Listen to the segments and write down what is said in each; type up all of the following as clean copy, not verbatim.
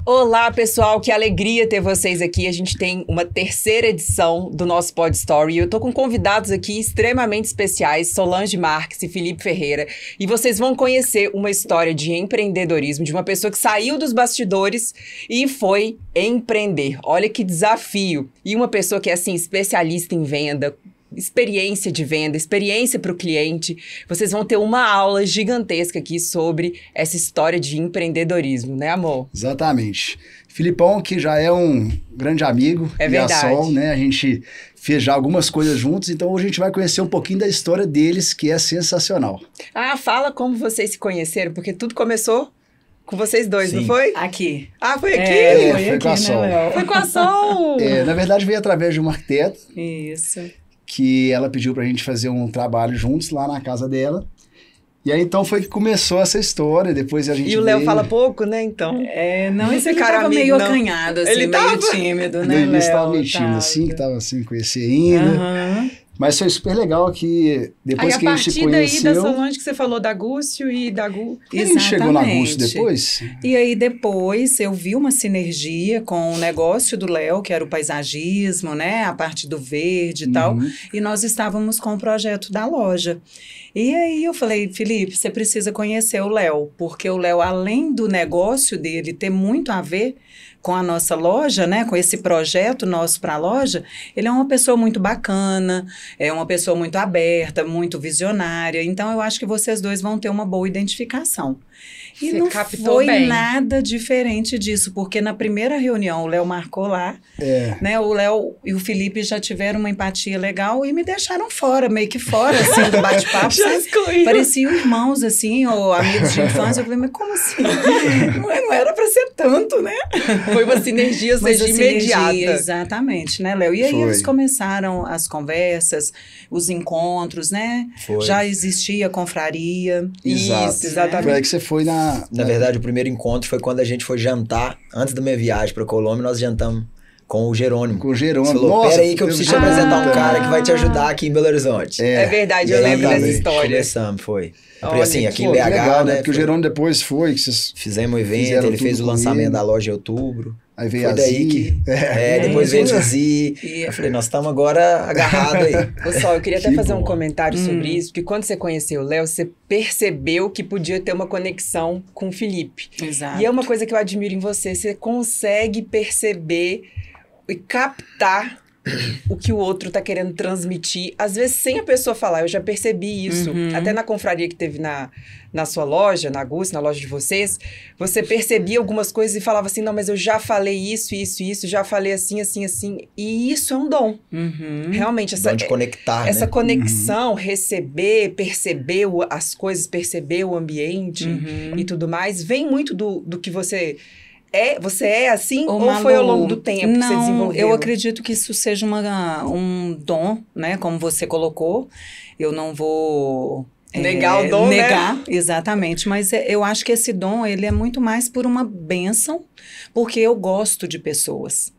Olá, pessoal, que alegria ter vocês aqui. A gente tem uma terceira edição do nosso Pod Story. Eu tô com convidados aqui extremamente especiais, Solange Marques e Felipe Ferreira, e vocês vão conhecer uma história de empreendedorismo de uma pessoa que saiu dos bastidores e foi empreender. Olha que desafio! E uma pessoa que é, assim, especialista em venda, experiência de venda, experiência para o cliente. Vocês vão ter uma aula gigantesca aqui sobre essa história de empreendedorismo, né, amor? Exatamente. Filipão, que já é um grande amigo, é e a verdade. Sol, né? A gente fez já algumas coisas juntos, então hoje a gente vai conhecer um pouquinho da história deles, que é sensacional. Ah, fala como vocês se conheceram, porque tudo começou com vocês dois, Sim. Não foi? Aqui. Ah, foi aqui? Foi aqui, com a Sol. né, Foi com a Sol! Na verdade, veio através de uma arquiteta, Isso. que ela pediu pra gente fazer um trabalho juntos lá na casa dela. E aí, então, foi que começou essa história, depois a gente E o Léo veio... fala pouco, né, então? Não, esse cara cara tava amigo, meio não. acanhado, assim, Ele meio tava? tímido, No né, Léo? início tava meio tímido, assim, que tava sem conhecer ainda. Aham. Mas foi super legal que depois Aí, que a gente se partir daí conheceu... da Solange que você falou da Gúcio e da Gu... A gente chegou na Gúcio Exatamente. depois? E aí depois eu vi uma sinergia com o negócio do Léo, que era o paisagismo, né? A parte do verde e tal. E nós estávamos com o projeto da loja. E aí eu falei, Felipe, você precisa conhecer o Léo, porque o Léo, além do negócio dele ter muito a ver com a nossa loja, né, com esse projeto nosso para a loja, ele é uma pessoa muito bacana, é uma pessoa muito aberta, muito visionária. Então, eu acho que vocês dois vão ter uma boa identificação. E Você não captou foi bem. nada diferente disso, porque na primeira reunião o Léo marcou lá, né, o Léo e o Felipe já tiveram uma empatia legal e me deixaram fora, meio que fora, assim, do bate-papo. Já excluíram. Pareciam irmãos, assim, ou amigos de infância. Eu falei, mas como assim? Não era para ser tanto, né? Foi uma sinergia, Mas seja a sinergia, imediata. Exatamente, né, Léo? E aí Foi. eles começaram as conversas, os encontros, né? Foi. Já existia a confraria. Isso, exatamente. Foi aí que você foi Na verdade, o primeiro encontro foi quando a gente foi jantar, antes da minha viagem para Colômbia, nós jantamos com o Jerônimo. com o Jerônimo. Você falou, Nossa, peraí que eu preciso te apresentar um cara que vai te Ah. ajudar aqui em Belo Horizonte. É verdade, eu E aí, lembro dessa exatamente. história. Começamos, foi. Olha, Assim, aqui Pô, em que BH, legal, né? Porque o Jerônimo depois foi, que vocês... Fizemos um evento, Fizeram ele fez tudo o com lançamento ele. da loja em outubro. Aí veio Foi a daí Zi. que... depois veio o Zizi. E- Eu falei, nós estamos agora agarrados aí. Pessoal, eu queria até Que fazer um bom. comentário sobre isso, porque quando você conheceu o Léo, você percebeu que podia ter uma conexão com o Felipe. Exato. E é uma coisa que eu admiro em você consegue perceber e captar o que o outro tá querendo transmitir, às vezes sem a pessoa falar. Eu já percebi isso. Até na confraria que teve na sua loja, na Gus, na loja de vocês, você percebia algumas coisas e falava assim, não, mas eu já falei isso, já falei assim, assim, assim. E isso é um dom. Realmente, essa, Dom de conectar, essa né? conexão, receber, perceber as coisas, perceber o ambiente e tudo mais, vem muito do que você... Você é assim ou Malu, foi ao longo do tempo que você não, desenvolveu? eu acredito que isso seja um dom, né? Como você colocou. Eu não vou... Negar o dom, né? Negar, exatamente. Mas eu acho que esse dom, ele é muito mais por uma bênção, porque eu gosto de pessoas.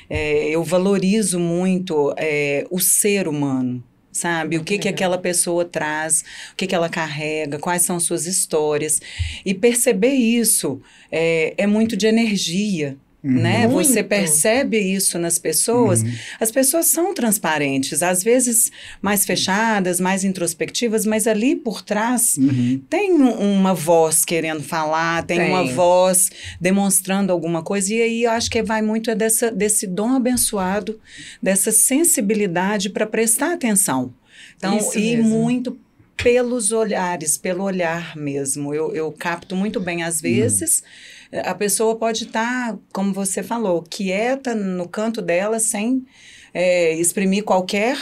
Eu valorizo muito o ser humano. Sabe? O que aquela pessoa traz, o que ela carrega, quais são suas histórias. E perceber isso é muito de energia, né? Muito. Você percebe isso nas pessoas. As pessoas são transparentes, às vezes mais fechadas, mais introspectivas, mas ali por trás tem uma voz querendo falar, tem uma voz demonstrando alguma coisa. E aí eu acho que vai muito desse dom abençoado, dessa sensibilidade para prestar atenção. Então, Isso e mesmo. muito pelos olhares, pelo olhar mesmo. Eu capto muito bem, às vezes, a pessoa pode estar, como você falou, quieta no canto dela, sem exprimir qualquer,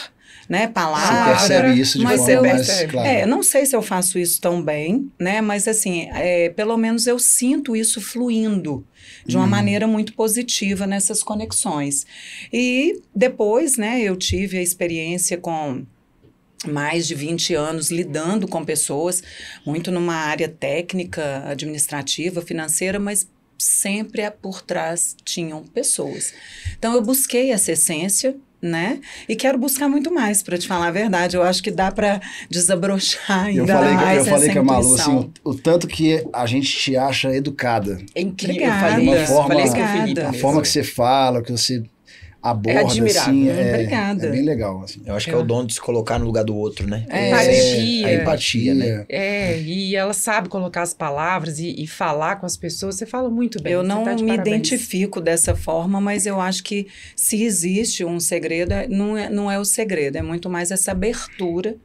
né, palavra. Você percebe isso de mas forma eu mais clara. não sei se eu faço isso tão bem, né, mas assim, pelo menos eu sinto isso fluindo de uma maneira muito positiva nessas conexões. E depois, né, eu tive a experiência com mais de 20 anos lidando com pessoas, muito numa área técnica, administrativa, financeira, mas sempre por trás tinham pessoas. Então, eu busquei essa essência, né? E quero buscar muito mais, para te falar a verdade. Eu acho que dá para desabrochar ainda mais eu falei com a Malu, intuição. assim, o tanto que a gente te acha educada. É incrível. Obrigada. Eu falei Uma isso, forma- falei isso com o Felipe. Obrigada. A mesmo. forma que você fala, que você aborda, admirável. assim, Obrigada. é bem legal, assim. Eu acho que é o dom de se colocar no lugar do outro, né? Empatia. A empatia, né? E ela sabe colocar as palavras e falar com as pessoas. Você fala muito bem. Eu você não tá de me parabéns. identifico dessa forma, mas eu acho que se existe um segredo, não é o segredo, é muito mais essa abertura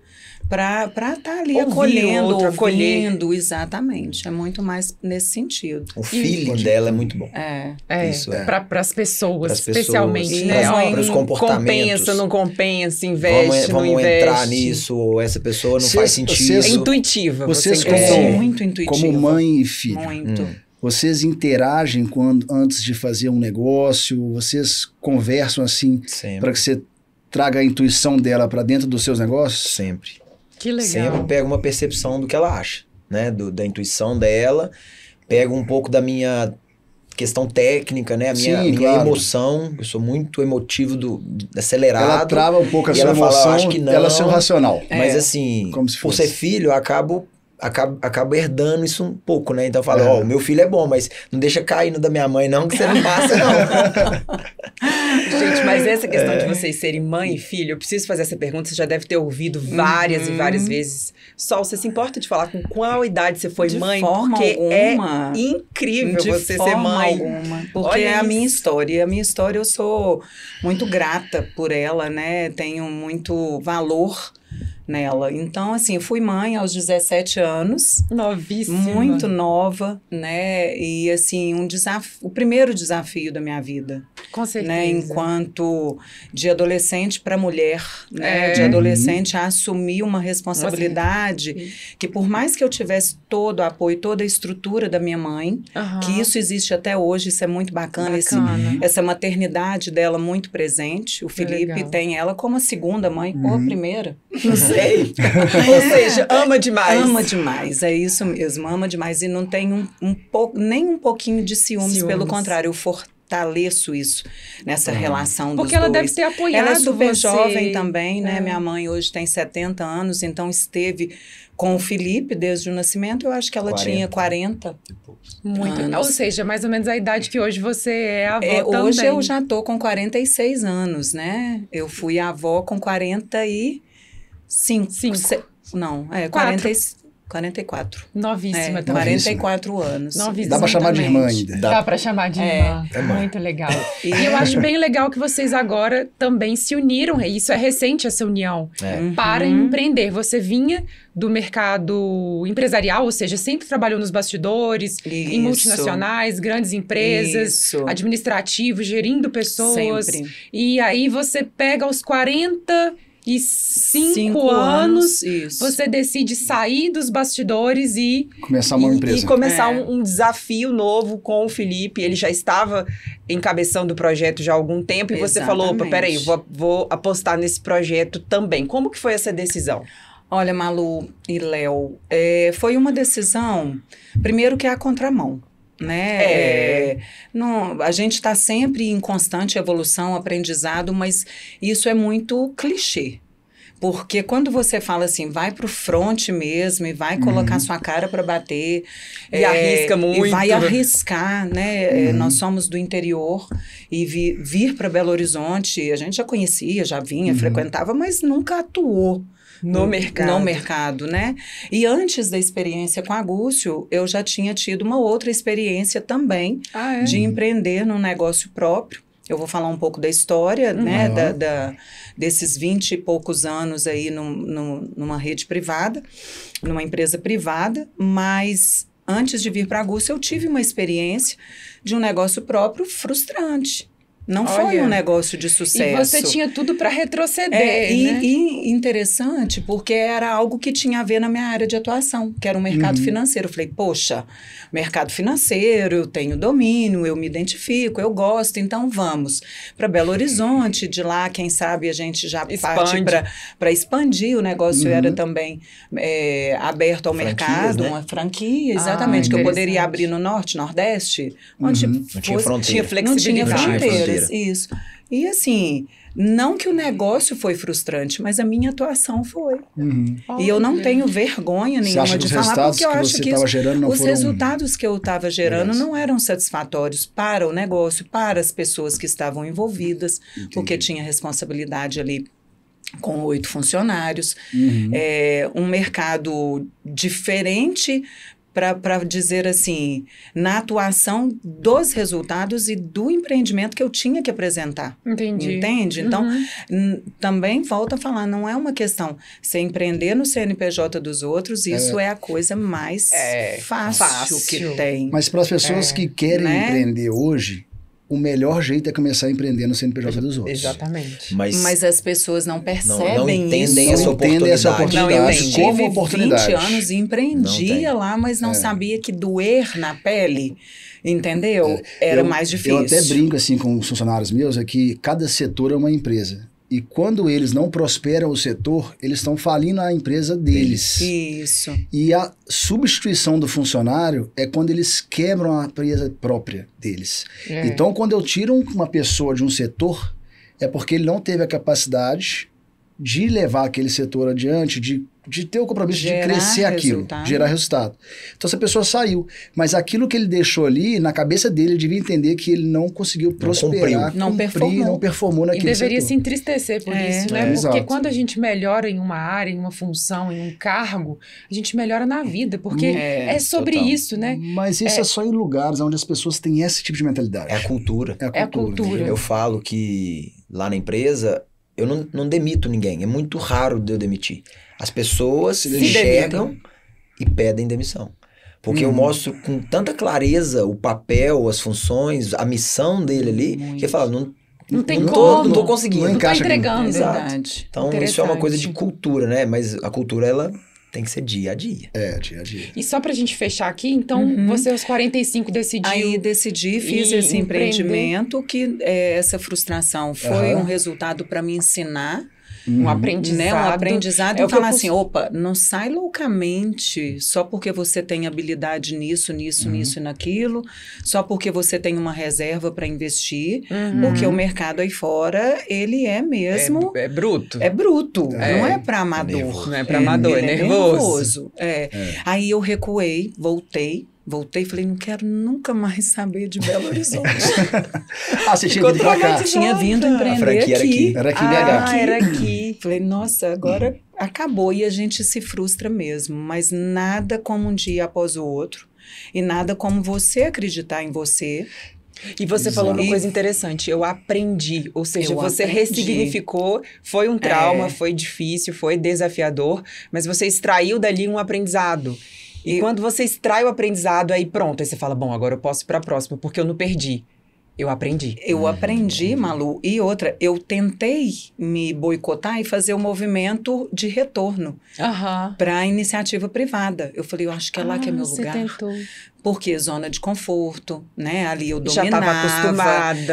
para estar ali Ouvir o acolhendo, outro, acolher. ouvindo, exatamente. É muito mais nesse sentido. O feeling dela é muito bom. É. Isso, é. Para as pessoas, Pras pessoas, especialmente, né? Isso. Ó, para os comportamentos. Compensa, não compensa, investe, Vamos não investe. entrar nisso, ou essa pessoa não faz sentido. É intuitiva. Vocês você como- entende. Muito intuitivo. Como mãe e filho, Muito. vocês interagem antes de fazer um negócio? Vocês conversam assim Sempre. para que você traga a intuição dela para dentro dos seus negócios? Sempre. que legal. Sempre pego uma percepção do que ela acha, né? Da intuição dela, pego um pouco da minha questão técnica, né? A minha, Sim, minha claro. emoção, eu sou muito emotivo, acelerado. Ela trava um pouco a e sua ela fala, emoção, acho que não. ela é seu racional. Mas assim, como se por fosse. ser filho, eu acabo herdando isso um pouco, né? Então eu falo, o meu filho é bom, mas não deixa cair no da minha mãe não, que você não passa não. Gente, mas essa questão de vocês serem mãe e filho, eu preciso fazer essa pergunta, você já deve ter ouvido várias e várias vezes. Sol, você se importa de falar com qual idade você foi De mãe? forma Porque alguma. é incrível De você ser forma mãe. alguma, porque Olha é a isso. minha história. E a minha história eu sou muito grata por ela, né? Tenho muito valor nela. Então, assim, eu fui mãe aos 17 anos, Novíssima. muito nova, né? E, assim, o primeiro desafio da minha vida, Com certeza. né? Enquanto de adolescente para mulher, né? É. De adolescente a assumir uma responsabilidade que, por mais que eu tivesse todo o apoio, toda a estrutura da minha mãe, Aham. que isso existe até hoje, isso é muito bacana, Bacana. essa maternidade dela muito presente. O Felipe legal. tem ela como a segunda mãe, ou a primeira. Não sei. Ou seja, ama demais. Ama demais, é isso mesmo, ama demais. E não tem nem um pouquinho de ciúmes, Ciúmes. pelo contrário, eu fortaleço isso nessa relação dos Porque ela dois. deve ter apoiado Ela é super você. jovem também, né? É. Minha mãe hoje tem 70 anos, então esteve com o Felipe desde o nascimento. Eu acho que ela 40. tinha 40. Muito. anos. Ou seja, mais ou menos a idade que hoje você é avó também. Hoje eu já tô com 46 anos, né? Eu fui avó com 45. Não, 44. Novíssima também. 44 anos. Novíssima Dá pra chamar de irmã ainda. Dá pra chamar de irmã. É mãe. Muito legal. E eu acho bem legal que vocês agora também se uniram. Isso é recente, essa união. Para empreender. Você vinha do mercado empresarial, ou seja, sempre trabalhou nos bastidores, em Isso. multinacionais, grandes empresas, Isso. administrativo, gerindo pessoas. Sempre. E aí você pega aos 45 5 anos, Isso. você decide sair dos bastidores e Começar uma empresa. E começar É. um desafio novo com o Felipe. Ele já estava encabeçando o projeto já há algum tempo. E você falou, opa, Exatamente. peraí, vou apostar nesse projeto também. Como que foi essa decisão? Olha, Malu e Léo, foi uma decisão, primeiro que é a contramão, né? Não, a gente está sempre em constante evolução, aprendizado, mas isso é muito clichê. Porque quando você fala assim, vai pro front mesmo e vai colocar sua cara para bater. E arrisca muito. E vai arriscar, né? Nós somos do interior e vir para Belo Horizonte, a gente já conhecia, já vinha, frequentava, mas nunca atuou. No mercado. No mercado, né? E antes da experiência com a Gúcio, eu já tinha tido uma outra experiência também de empreender num negócio próprio. Eu vou falar um pouco da história, né? Desses 20 e poucos anos aí numa rede privada, numa empresa privada, mas antes de vir para a Gúcio, eu tive uma experiência de um negócio próprio frustrante. Não foi um negócio de sucesso. E você tinha tudo para retroceder, né? E interessante, porque era algo que tinha a ver na minha área de atuação, que era o mercado financeiro. Eu falei, poxa, mercado financeiro, eu tenho domínio, eu me identifico, eu gosto, então vamos para Belo Horizonte. De lá, quem sabe, a gente já parte para expandir. O negócio era também aberto ao mercado, né? uma franquia, exatamente, que eu poderia interessante. abrir no Norte, Nordeste, onde Não tinha fronteira. Tinha não tinha flexibilidade. fronteira, financeira. Isso. E assim, não que o negócio foi frustrante, mas a minha atuação foi. E eu não tenho vergonha nenhuma de falar, porque eu acho que os resultados que eu estava gerando não eram satisfatórios para o negócio, para as pessoas que estavam envolvidas, porque tinha responsabilidade ali com 8 funcionários, um mercado diferente para dizer assim, na atuação dos resultados e do empreendimento que eu tinha que apresentar. Entendi. Entende? Então, também volto a falar, não é uma questão, você empreender no CNPJ dos outros, isso é a coisa mais fácil que tem. Mas para as pessoas que querem empreender hoje, o melhor jeito é começar a empreender no CNPJ dos outros. Exatamente. Mas as pessoas não percebem não entendem isso. essa oportunidade. Eu tive 20 anos e empreendia lá, mas não sabia que doer na pele, entendeu? Era mais difícil. Eu até brinco assim com os funcionários meus, é que cada setor é uma empresa. E quando eles não prosperam o setor, eles estão falindo a empresa deles. Isso. E a substituição do funcionário é quando eles quebram a empresa própria deles. Então, quando eu tiro uma pessoa de um setor, é porque ele não teve a capacidade de levar aquele setor adiante, de ter o compromisso de crescer aquilo, gerar resultado. Então, essa pessoa saiu. Mas aquilo que ele deixou ali, na cabeça dele, ele devia entender que ele não conseguiu prosperar, não performou naquele setor. E deveria se entristecer por isso, né? Porque exato. quando a gente melhora em uma área, em uma função, em um cargo, a gente melhora na vida, porque é sobre isso, né? Mas isso é só em lugares onde as pessoas têm esse tipo de mentalidade. É a cultura. É a cultura. Eu falo que lá na empresa, eu não demito ninguém. É muito raro de eu demitir. As pessoas se enxergam e pedem demissão. Porque eu mostro com tanta clareza o papel, as funções, a missão dele ali, que ele fala, não tô conseguindo. Não tô entregando. Verdade. Então, isso é uma coisa de cultura, né? Mas a cultura, ela tem que ser dia a dia. Dia a dia. E só pra gente fechar aqui, então, você aos 45 decidiu... Aí decidi, fiz esse empreendimento, que essa frustração foi um resultado para me ensinar. Um aprendizado. Né? Um aprendizado e falar assim, opa, não sai loucamente só porque você tem habilidade nisso e naquilo, só porque você tem uma reserva para investir, porque o mercado aí fora, ele é mesmo... É bruto. É bruto, não é para amador. Não é para amador, é nervoso. Aí eu recuei, voltei e falei, não quero nunca mais saber de Belo Horizonte. Você tinha vindo pra cá? Tinha vindo empreender aqui. Era aqui em BH. Era aqui. Falei, nossa, agora acabou. E a gente se frustra mesmo. Mas nada como um dia após o outro. E nada como você acreditar em você. E você falou uma coisa interessante, eu aprendi, ou seja, você ressignificou, foi um trauma, foi difícil, foi desafiador, mas você extraiu dali um aprendizado. E quando você extrai o aprendizado, aí pronto, aí você fala, bom, agora eu posso ir para a próxima, porque eu não perdi. Eu aprendi. Eu aprendi, Malu. E outra, eu tentei me boicotar e fazer um movimento de retorno para a iniciativa privada. Eu falei, eu acho que é lá que é meu lugar. Tentou. Porque zona de conforto, né? Ali eu dominava.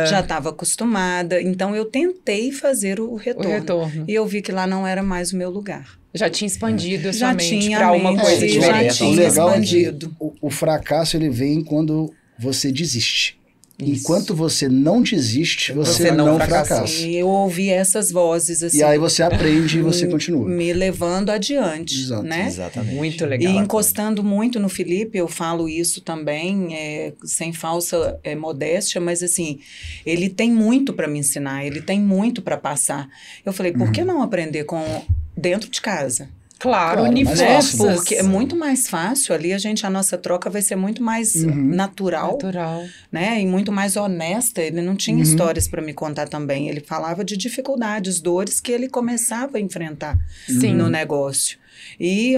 Já estava acostumada. Então, eu tentei fazer o retorno. E eu vi que lá não era mais o meu lugar. Já tinha expandido a sua mente para uma coisa diferente. Já tinha expandido. O fracasso, ele vem quando você desiste. Enquanto você não desiste, você não fracassa. E eu ouvi essas vozes assim. E aí você aprende e você continua. Me levando adiante, né? Exatamente. Muito legal. E encostando muito no Felipe, eu falo isso também, sem falsa modéstia, mas assim, ele tem muito para me ensinar, ele tem muito para passar. Eu falei, por que não aprender dentro de casa? Claro, universas. Porque é muito mais fácil ali, a nossa troca vai ser muito mais natural, né? E muito mais honesta. Ele não tinha histórias para me contar também. Ele falava de dificuldades, dores que ele começava a enfrentar no negócio. E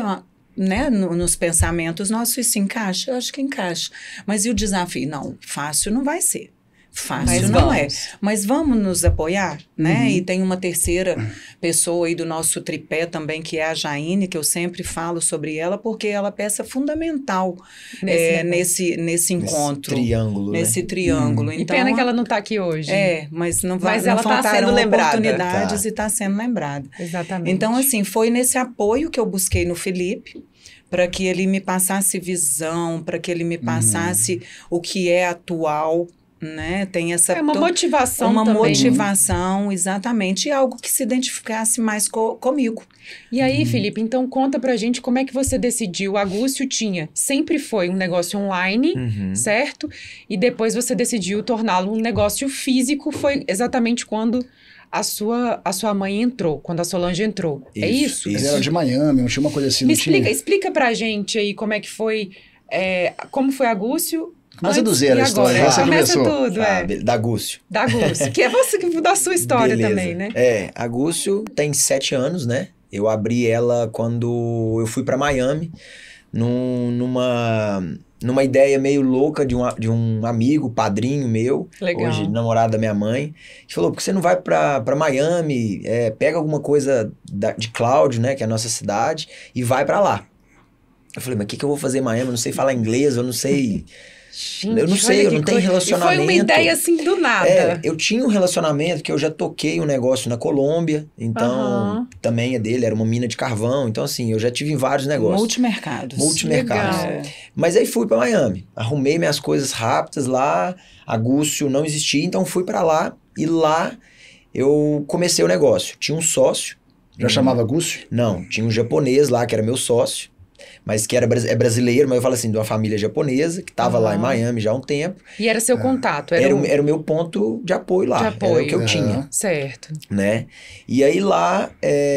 né, nos pensamentos, nossa, isso encaixa? Eu acho que encaixa. Mas e o desafio? Não, fácil não vai ser. Fácil não é. Mas vamos nos apoiar, né? E tem uma terceira pessoa aí do nosso tripé também, que é a Jaine, que eu sempre falo sobre ela, porque ela é peça fundamental nesse encontro. Nesse triângulo. E então, pena que ela não está aqui hoje. Mas não Mas ela está sendo lembrada. Oportunidades e está sendo lembrada. Exatamente. Então, assim, foi nesse apoio que eu busquei no Felipe, para que ele me passasse visão, para que ele me passasse o que é atual, né? Tem essa... uma motivação uma também. Uma motivação, exatamente. E algo que se identificasse mais comigo. E aí, Felipe, então conta pra gente como é que você decidiu. A Gúcio sempre foi um negócio online, certo? E depois você decidiu torná-lo um negócio físico. Foi exatamente quando a sua mãe entrou, quando a Solange entrou. É isso? Eles eram de Miami, não tinha uma coisa assim. Explica pra gente aí como é que foi, como foi a Gúcio. Começa do zero a história. Você começa tudo, Da Gúcio. Da Gúcio, que é você que da sua história também, né? A Gúcio tem 7 anos, né? Eu abri ela quando eu fui pra Miami, numa ideia meio louca de um amigo, padrinho meu, Legal. Hoje namorado da minha mãe, que falou, por que você não vai pra Miami, pega alguma coisa de Cloud, né, que é a nossa cidade, e vai pra lá. Eu falei, mas o que eu vou fazer em Miami? Eu não sei falar inglês, eu não sei... Gente, eu não sei, eu não tenho relacionamento. E foi uma ideia assim do nada. Eu tinha um relacionamento que eu já toquei um negócio na Colômbia, então também é dele, era uma mina de carvão, então assim, eu já tive em vários negócios. Multimercados. Legal. Mas aí fui pra Miami, arrumei minhas coisas rápidas lá, a Gúcio não existia, então fui pra lá e lá eu comecei o negócio. Tinha um sócio. Já chamava Gúcio? Não, tinha um japonês lá que era meu sócio. Mas que é brasileiro, mas eu falo assim, de uma família japonesa, que estava lá em Miami já há um tempo. E era seu contato? Era o meu ponto de apoio lá. De apoio. Era o que eu tinha. Certo. Né? E aí lá,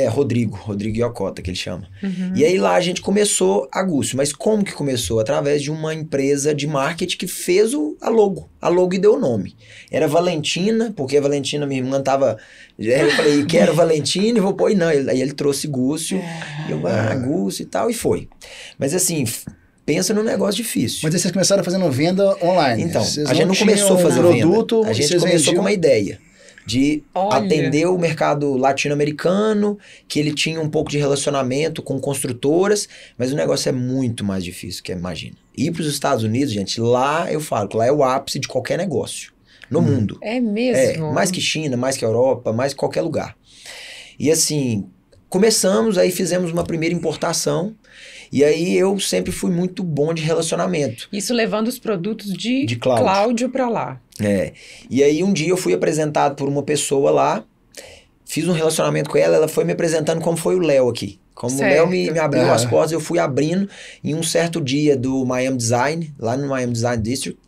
Rodrigo Iocota, que ele chama. E aí lá a gente começou a Gúcio. Mas como que começou? Através de uma empresa de marketing que fez a logo. A logo e deu o nome. Era Valentina, porque a Valentina, minha irmã, tava... Eu falei, quero Valentina e vou pôr... Não, aí ele trouxe Gúcio. E eu, Gúcio e tal, e foi. Mas assim, pensa num negócio difícil. Mas aí vocês começaram fazendo venda online. Então, a gente não começou a fazer produto, venda. A gente começou com uma ideia de atender o mercado latino-americano, que ele tinha um pouco de relacionamento com construtoras, mas o negócio é muito mais difícil, que imagina. Ir para os Estados Unidos, gente, lá eu falo que lá é o ápice de qualquer negócio no mundo. É mesmo? Mais que China, mais que Europa, mais que qualquer lugar. E assim, começamos, aí fizemos uma primeira importação, e aí eu sempre fui muito bom de relacionamento. Isso levando os produtos de Cláudio. Cláudio para lá. E aí um dia eu fui apresentado por uma pessoa lá, fiz um relacionamento com ela, ela foi me apresentando como foi o Léo aqui. Como certo. O Léo me abriu as portas, eu fui abrindo em um certo dia do Miami Design, lá no Miami Design District.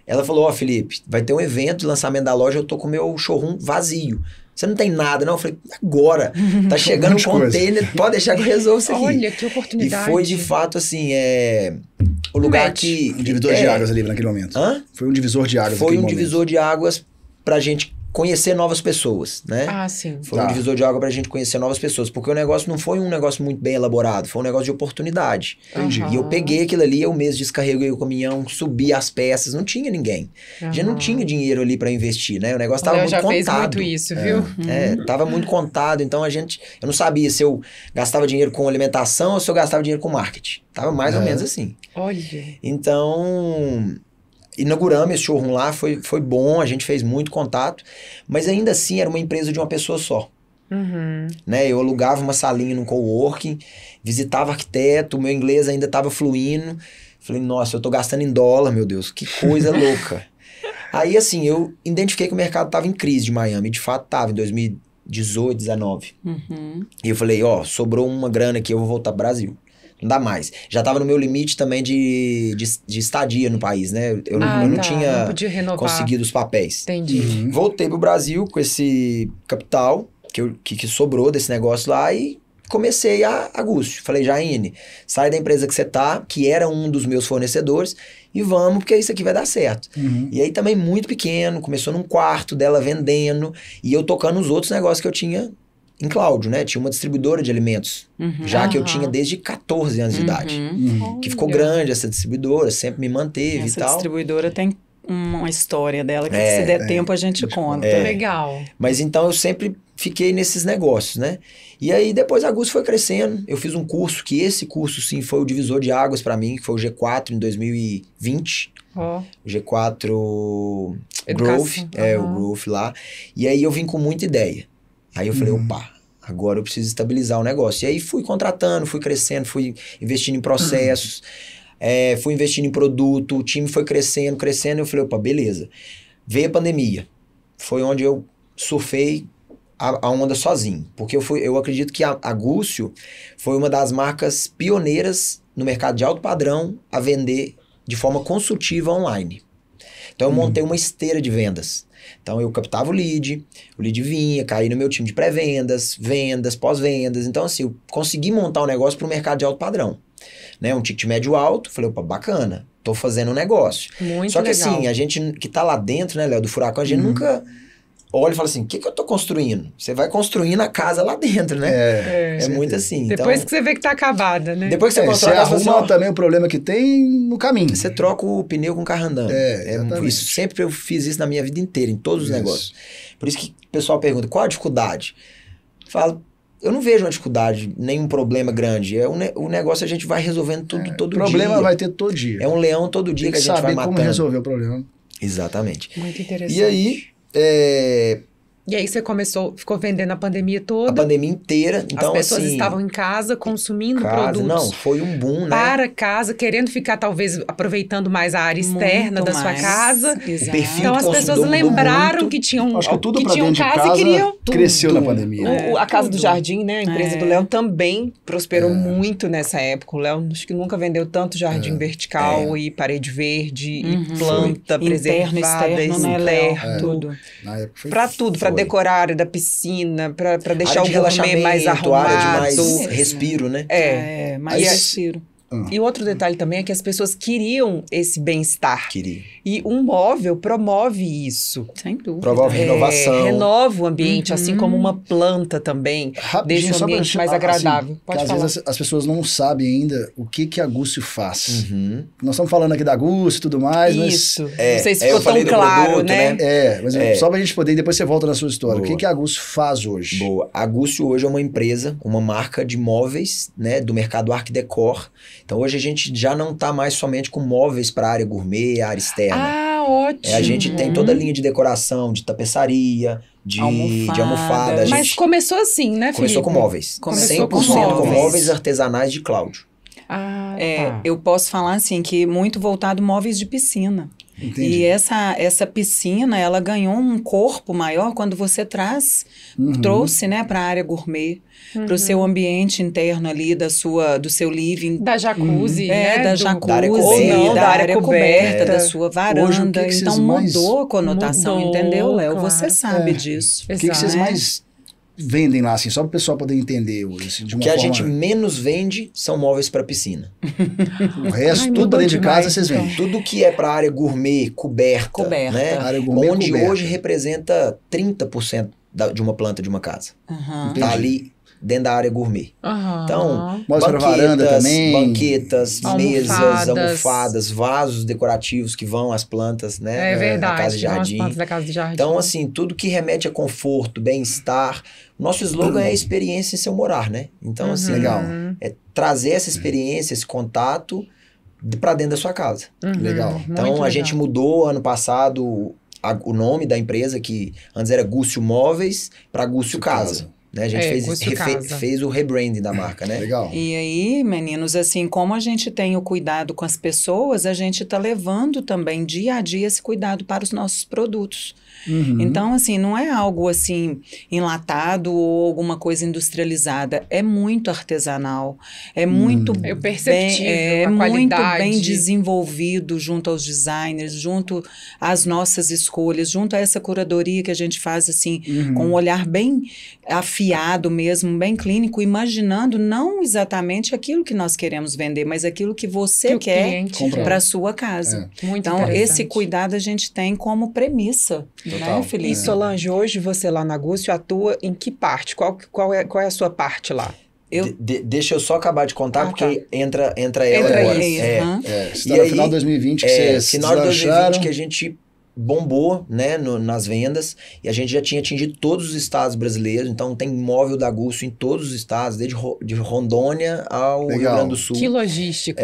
Ela falou, Felipe, vai ter um evento de lançamento da loja, eu tô com o meu showroom vazio. Você não tem nada, não? Eu falei, agora, tá chegando um container, pode deixar que eu resolvo isso aqui. Olha, que oportunidade. E foi, de fato, assim, o lugar que... Um divisor de águas ali naquele momento. Foi um divisor de águas naquele momento. Foi um divisor de águas pra gente conhecer novas pessoas, né? Sim. Foi um divisor de água pra gente conhecer novas pessoas, porque o negócio não foi um negócio muito bem elaborado, foi um negócio de oportunidade. Entendi. E eu peguei aquilo ali, eu mesmo descarreguei o caminhão, subi as peças, não tinha ninguém. Já não tinha dinheiro ali pra investir, né? O negócio tava muito contado. Eu já fez muito isso, viu? Tava muito contado, então eu não sabia se eu gastava dinheiro com alimentação ou se eu gastava dinheiro com marketing. Tava mais ou menos assim. Olha. Então... inauguramos esse showroom lá, foi bom, a gente fez muito contato, mas ainda assim era uma empresa de uma pessoa só. Né? Eu alugava uma salinha num coworking, visitava arquiteto, o meu inglês ainda estava fluindo. Falei, nossa, eu tô gastando em dólar, meu Deus, que coisa louca. Aí assim, eu identifiquei que o mercado estava em crise de Miami, de fato estava em 2018, 2019. E eu falei, sobrou uma grana aqui, eu vou voltar pro Brasil. Não dá mais. Já tava no meu limite também de estadia no país, né? Eu não tinha conseguido os papéis. Entendi. Voltei pro Brasil com esse capital que sobrou desse negócio lá e comecei a Gúcio. Falei, Jaine, sai da empresa que você tá, que era um dos meus fornecedores, e vamos, porque isso aqui vai dar certo. E aí também muito pequeno, começou num quarto dela vendendo, e eu tocando os outros negócios que eu tinha em Cláudio, né? Tinha uma distribuidora de alimentos, já que eu tinha desde 14 anos de idade. Que ficou grande essa distribuidora, sempre me manteve e tal. Essa distribuidora tem uma história dela que se der tempo a gente conta. Legal. Mas então eu sempre fiquei nesses negócios, né? E aí depois a Gúcio foi crescendo. Eu fiz um curso, que esse curso sim foi o divisor de águas para mim, que foi o G4 em 2020. O G4 Growth, o Growth lá. E aí eu vim com muita ideia. Aí eu falei, opa, agora eu preciso estabilizar o negócio. E aí fui contratando, fui crescendo, fui investindo em processos, fui investindo em produto, o time foi crescendo. Eu falei, opa, beleza. Veio a pandemia. Foi onde eu surfei a onda sozinho. Porque eu acredito que a Gúcio foi uma das marcas pioneiras no mercado de alto padrão a vender de forma consultiva online. Então eu montei uma esteira de vendas. Então eu captava o lead vinha, caía no meu time de pré-vendas, vendas, pós-vendas. Então assim, eu consegui montar um negócio para o mercado de alto padrão. Né? Um ticket médio alto, falei, opa, bacana, tô fazendo um negócio. Muito Só que legal. assim, a gente que tá lá dentro, né, Léo, do furacão, a gente nunca olha e fala assim, o que eu tô construindo? Você vai construindo a casa lá dentro, né? É muito assim. Depois então, que você vê que tá acabada, né? depois que você Você constrói a casa, arruma também o problema que tem no caminho. você troca o pneu com o carro andando. Exatamente. Isso, sempre eu fiz isso na minha vida inteira, em todos os negócios. Por isso que o pessoal pergunta, qual a dificuldade? Eu falo, eu não vejo uma dificuldade, nenhum problema grande. O negócio a gente vai resolvendo tudo todo dia. Problema vai ter todo dia. É um leão todo dia Tem que a gente vai matando. como resolver o problema. Exatamente. Muito interessante. E aí, E aí você ficou vendendo a pandemia toda. a pandemia inteira, então as pessoas assim... estavam em casa consumindo casa, produtos não, foi um boom, né? para casa, querendo ficar talvez aproveitando mais a área externa Muito da sua mais. casa. Exato. O perfil Então as do pessoas consumidor mudou lembraram muito. que tinham, Acho que tudo que pra tinham dentro de casa e queriam tudo. cresceu na pandemia. A Casa do tudo. Jardim, né? A empresa do Léo também prosperou muito nessa época. O Léo acho que nunca vendeu tanto jardim vertical e parede verde e planta Interno, preservada, externo, né, Léo? externo. Tudo. Na época foi Pra tudo, pra Foi. decorar a área da piscina, pra deixar Área o de gourmet mais relaxamento, área de arrumado. mais Mesmo. respiro, né? Mais E a- respiro. E outro detalhe também é que as pessoas queriam esse bem-estar. Queria. E um móvel promove isso. Sem dúvida. Promove renovação. Renova o ambiente, assim como uma planta também. Rapidinho, Deixa o só pra ambiente gente- mais agradável. Assim, Pode que às falar. vezes as pessoas não sabem ainda o que a Gúcio faz. Uhum. Nós estamos falando aqui da Gúcio e tudo mais, Isso. Não É, sei se eu ficou falei tão do claro, produto, né? né? mas só pra gente poder, depois você volta na sua história. Boa. O que a Gúcio faz hoje? Boa. A Gúcio hoje é uma empresa, uma marca de móveis, né, do mercado Arc Decor. Então hoje a gente já não está mais somente com móveis para área gourmet, área externa. Ah, ótimo. A gente tem toda a linha de decoração, de tapeçaria, de almofada. A Mas gente começou assim, né, Felipe? começou com móveis. Começou 100% com com móveis. móveis artesanais de Cláudio. Ah, É, tá. eu posso falar assim que muito voltado móveis de piscina. Entendi. E essa piscina, ela ganhou um corpo maior quando você trouxe, né, para a área gourmet, para o seu ambiente interno ali do seu living. Da jacuzzi, né? Da do- jacuzzi, da área coberta. da, Ou não, da área área coberta, coberta. da sua varanda. Hoje, o que que Então vocês mais- mudou a conotação, Mudou, entendeu, Léo? claro. Você sabe disso. O que vocês Exato. mais vendem lá, assim, só para o pessoal poder entender hoje? Assim, de O uma que a forma... gente menos vende são móveis para piscina. O resto, Ai, tudo mudou para dentro de demais, casa, vocês então. vendem. Tudo que é para área gourmet, coberta, Coberta. né? Área gourmet onde coberta. hoje representa 30% de uma planta de uma casa. Aham. Entendi. Tá ali dentro da área gourmet. Aham. Então, Móveis pra varanda também. banquetas, mesas, Almofadas. almofadas, vasos decorativos que vão às plantas, né? É Na verdade. casa de são as jardim. plantas da casa de jardim. Então, assim, tudo que remete a conforto, bem-estar. Nosso slogan é experiência em seu morar, né? Então, assim, Legal. é trazer essa experiência, esse contato para dentro da sua casa. Legal. Então, Muito a gente legal. mudou ano passado o nome da empresa, que antes era Gúcio Móveis, para Gúcio Casa. Né? A gente Gúcio Casa. fez o rebranding da marca, né? Legal. E aí, meninos, assim, como a gente tem o cuidado com as pessoas, a gente está levando também dia a dia esse cuidado para os nossos produtos. Então, assim, não é algo assim enlatado ou alguma coisa industrializada. É muito artesanal. É muito É perceptível, bem, a muito qualidade. bem desenvolvido junto aos designers, junto às nossas escolhas, junto a essa curadoria que a gente faz assim, com um olhar bem afiado mesmo, bem clínico, imaginando não exatamente aquilo que nós queremos vender, mas aquilo que você Que o quer cliente comprar. para a sua casa. Muito Então, esse interessante. cuidado a gente tem como premissa, Total. né, Felipe? E Solange, hoje você lá na Gúcio atua em que parte? Qual é a sua parte lá? Deixa eu só acabar de contar, porque entra ela Entra agora. isso. Aham. Você tá no final de 2020 que vocês final de 2020 deslancharam. que a gente bombou, né, nas vendas, e a gente já tinha atingido todos os estados brasileiros, então tem imóvel da Gúcio em todos os estados, desde de Rondônia ao Rio Legal. Grande do Sul. Que logística.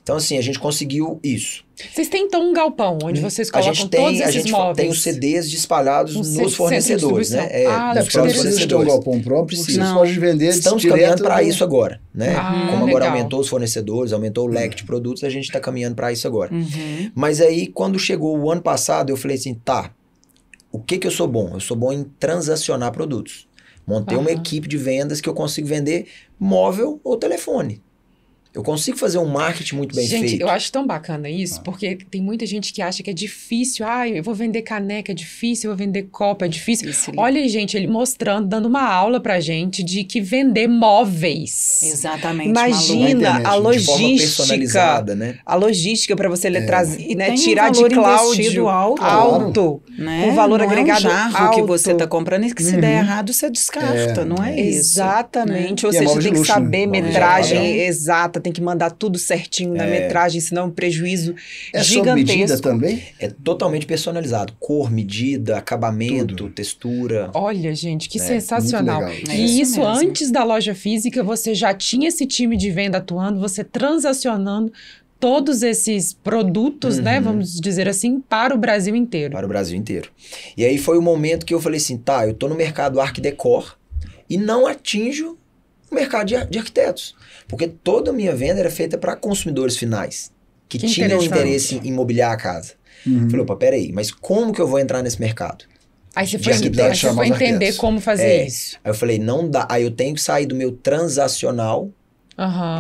Então Então, assim, a gente conseguiu isso. Vocês têm, então, um galpão, onde vocês colocam todos esses móveis? Tem os CDs espalhados nos fornecedores, né? Nos próprios fornecedores. Um galpão próprio, você pode vender Estamos caminhando para isso agora, né? Como agora legal. aumentou os fornecedores, aumentou o leque de produtos, a gente está caminhando para isso agora. Mas aí, quando chegou o ano passado, eu falei assim, tá, o que eu sou bom? Eu sou bom em transacionar produtos. Montei uma equipe de vendas que eu consigo vender móvel ou telefone. Eu consigo fazer um marketing muito bem feito. Gente, eu acho tão bacana isso, porque tem muita gente que acha que é difícil. Eu vou vender caneca, é difícil, eu vou vender copo, é difícil. Olha, gente, ele mostrando, dando uma aula pra gente de que vender móveis. Exatamente. Imagina a logística. De forma personalizada, né? A logística para você trazer, né, tem tirar um de Cláudio alto, né? Com valor agregado alto. Que você tá comprando e que se der errado, você descarta, não é isso? Exatamente. Ou E seja, tem que luxo, saber né? metragem exata, tem que mandar tudo certinho na metragem, senão é um prejuízo gigantesco. Sob medida também? É totalmente personalizado. Cor, medida, acabamento, textura. Olha, gente, que sensacional. Muito legal. E isso mesmo. antes da loja física, você já tinha esse time de venda atuando, você transacionando todos esses produtos, né, vamos dizer assim, para o Brasil inteiro. Para o Brasil inteiro. E aí foi o momento que eu falei assim, tá, eu tô no mercado Arq Decor e não atinjo o mercado de arquitetos. Porque toda a minha venda era feita para consumidores finais, que tinham interesse em mobiliar a casa. Falei, opa, peraí, mas como que eu vou entrar nesse mercado? Aí você foi entender como fazer isso. Aí eu falei, não dá. Aí eu tenho que sair do meu transacional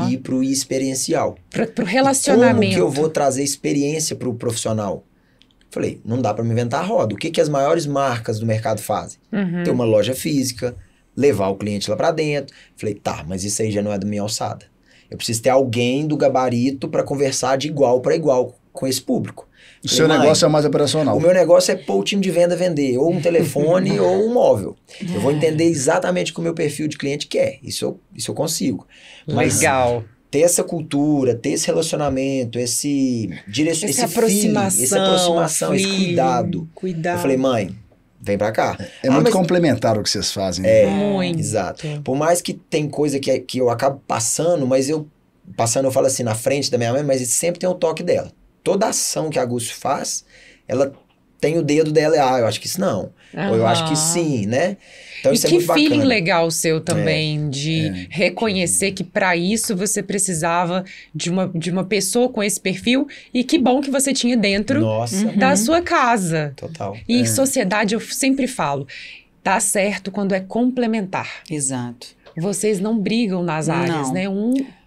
e ir pro experiencial. Pro relacionamento. Como que eu vou trazer experiência pro profissional? Falei, não dá para me inventar a roda. O que as maiores marcas do mercado fazem? Ter uma loja física, levar o cliente lá para dentro. Falei, tá, mas isso aí já não é da minha alçada. Eu preciso ter alguém do gabarito para conversar de igual para igual com esse público. O seu negócio é mais operacional. O meu negócio é pôr o time de venda vender, ou um telefone ou um móvel. Eu vou entender exatamente o que o meu perfil de cliente quer. Isso eu consigo. Mas legal. Ter essa cultura, ter esse relacionamento, essa aproximação, esse cuidado. Eu falei, mãe, vem pra cá. É muito complementar o que vocês fazem. Né? Muito. Exato. Por mais que tem coisa que eu acabo passando, mas eu falo assim na frente da minha mãe, mas sempre tem o toque dela. Toda ação que a Gúcio faz, ela tem o dedo dela, eu acho que isso não. Ou eu acho que sim, né? Então isso é muito bacana. E que feeling legal seu também, de reconhecer que para isso você precisava de uma pessoa com esse perfil, e que bom que você tinha dentro da sua casa. Total. E sociedade, eu sempre falo, dá certo quando é complementar. Exato. Vocês não brigam nas áreas, né?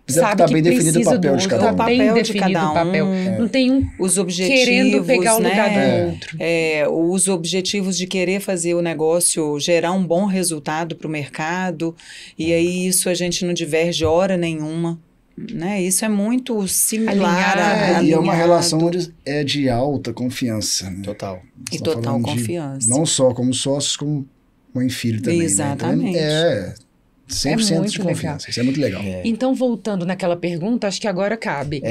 Sabe tá que bem definido o papel de cada um. Tá bem definido o papel. Não tem os objetivos, querendo pegar o lugar do outro. Os objetivos de querer fazer o negócio gerar um bom resultado para o mercado. E aí isso a gente não diverge hora nenhuma. Né? Isso é muito similar e é uma relação onde é de alta confiança. Né? Total. E total confiança. Não só como sócios, como mãe e filho também. Exatamente. Né? Então, 100% de confiança. Legal. Isso é muito legal. Então, voltando naquela pergunta, acho que agora cabe.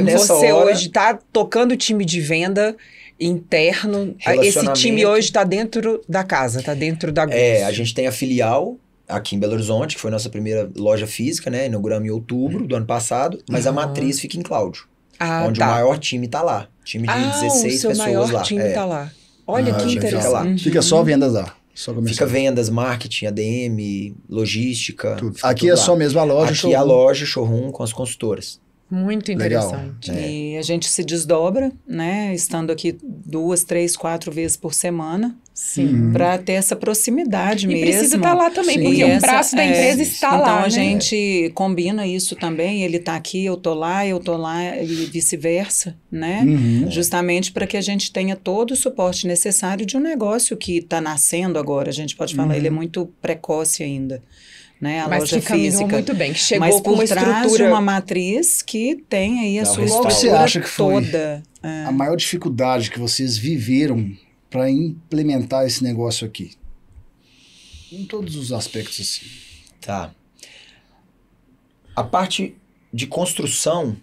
Você hoje está tocando o time de venda interno. Esse time hoje está dentro da casa, está dentro da Gúcio. A gente tem a filial aqui em Belo Horizonte, que foi nossa primeira loja física, né? Inauguramos em outubro do ano passado, mas a matriz fica em Cláudio, onde o maior time está lá. Time de 16 pessoas lá. O maior time está lá. Olha que interessante. Fica só vendas lá. Fica vendas, marketing, ADM, logística. Aqui é só mesmo a loja, showroom. Aqui é a loja, showroom com as consultoras. Muito interessante. E a gente se desdobra, né? Estando aqui 2, 3, 4 vezes por semana. Sim. Para ter essa proximidade mesmo. E precisa estar lá também, porque o braço da empresa está lá, Então a gente combina isso também. Ele está aqui, eu tô lá e vice-versa, né? Justamente para que a gente tenha todo o suporte necessário de um negócio que está nascendo agora. A gente pode falar, ele é muito precoce ainda. Né, a loja física, muito bem, que chegou mas com uma trás de uma matriz que tem aí a sua estrutura você acha que foi toda. A maior dificuldade que vocês viveram para implementar esse negócio aqui? Em todos os aspectos, assim. Tá. A parte de construção,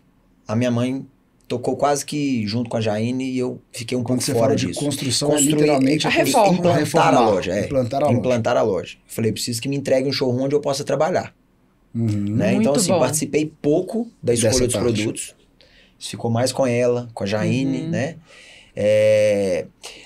a minha mãe tocou quase que junto com a Jaine e eu fiquei pouco fora disso. De construção, é literalmente a reforma. Implantar a loja. Implantar a loja. Falei, preciso que me entregue um showroom onde eu possa trabalhar. Né? Então, assim, participei pouco da escolha dos produtos. Isso ficou mais com ela, com a Jaine, né?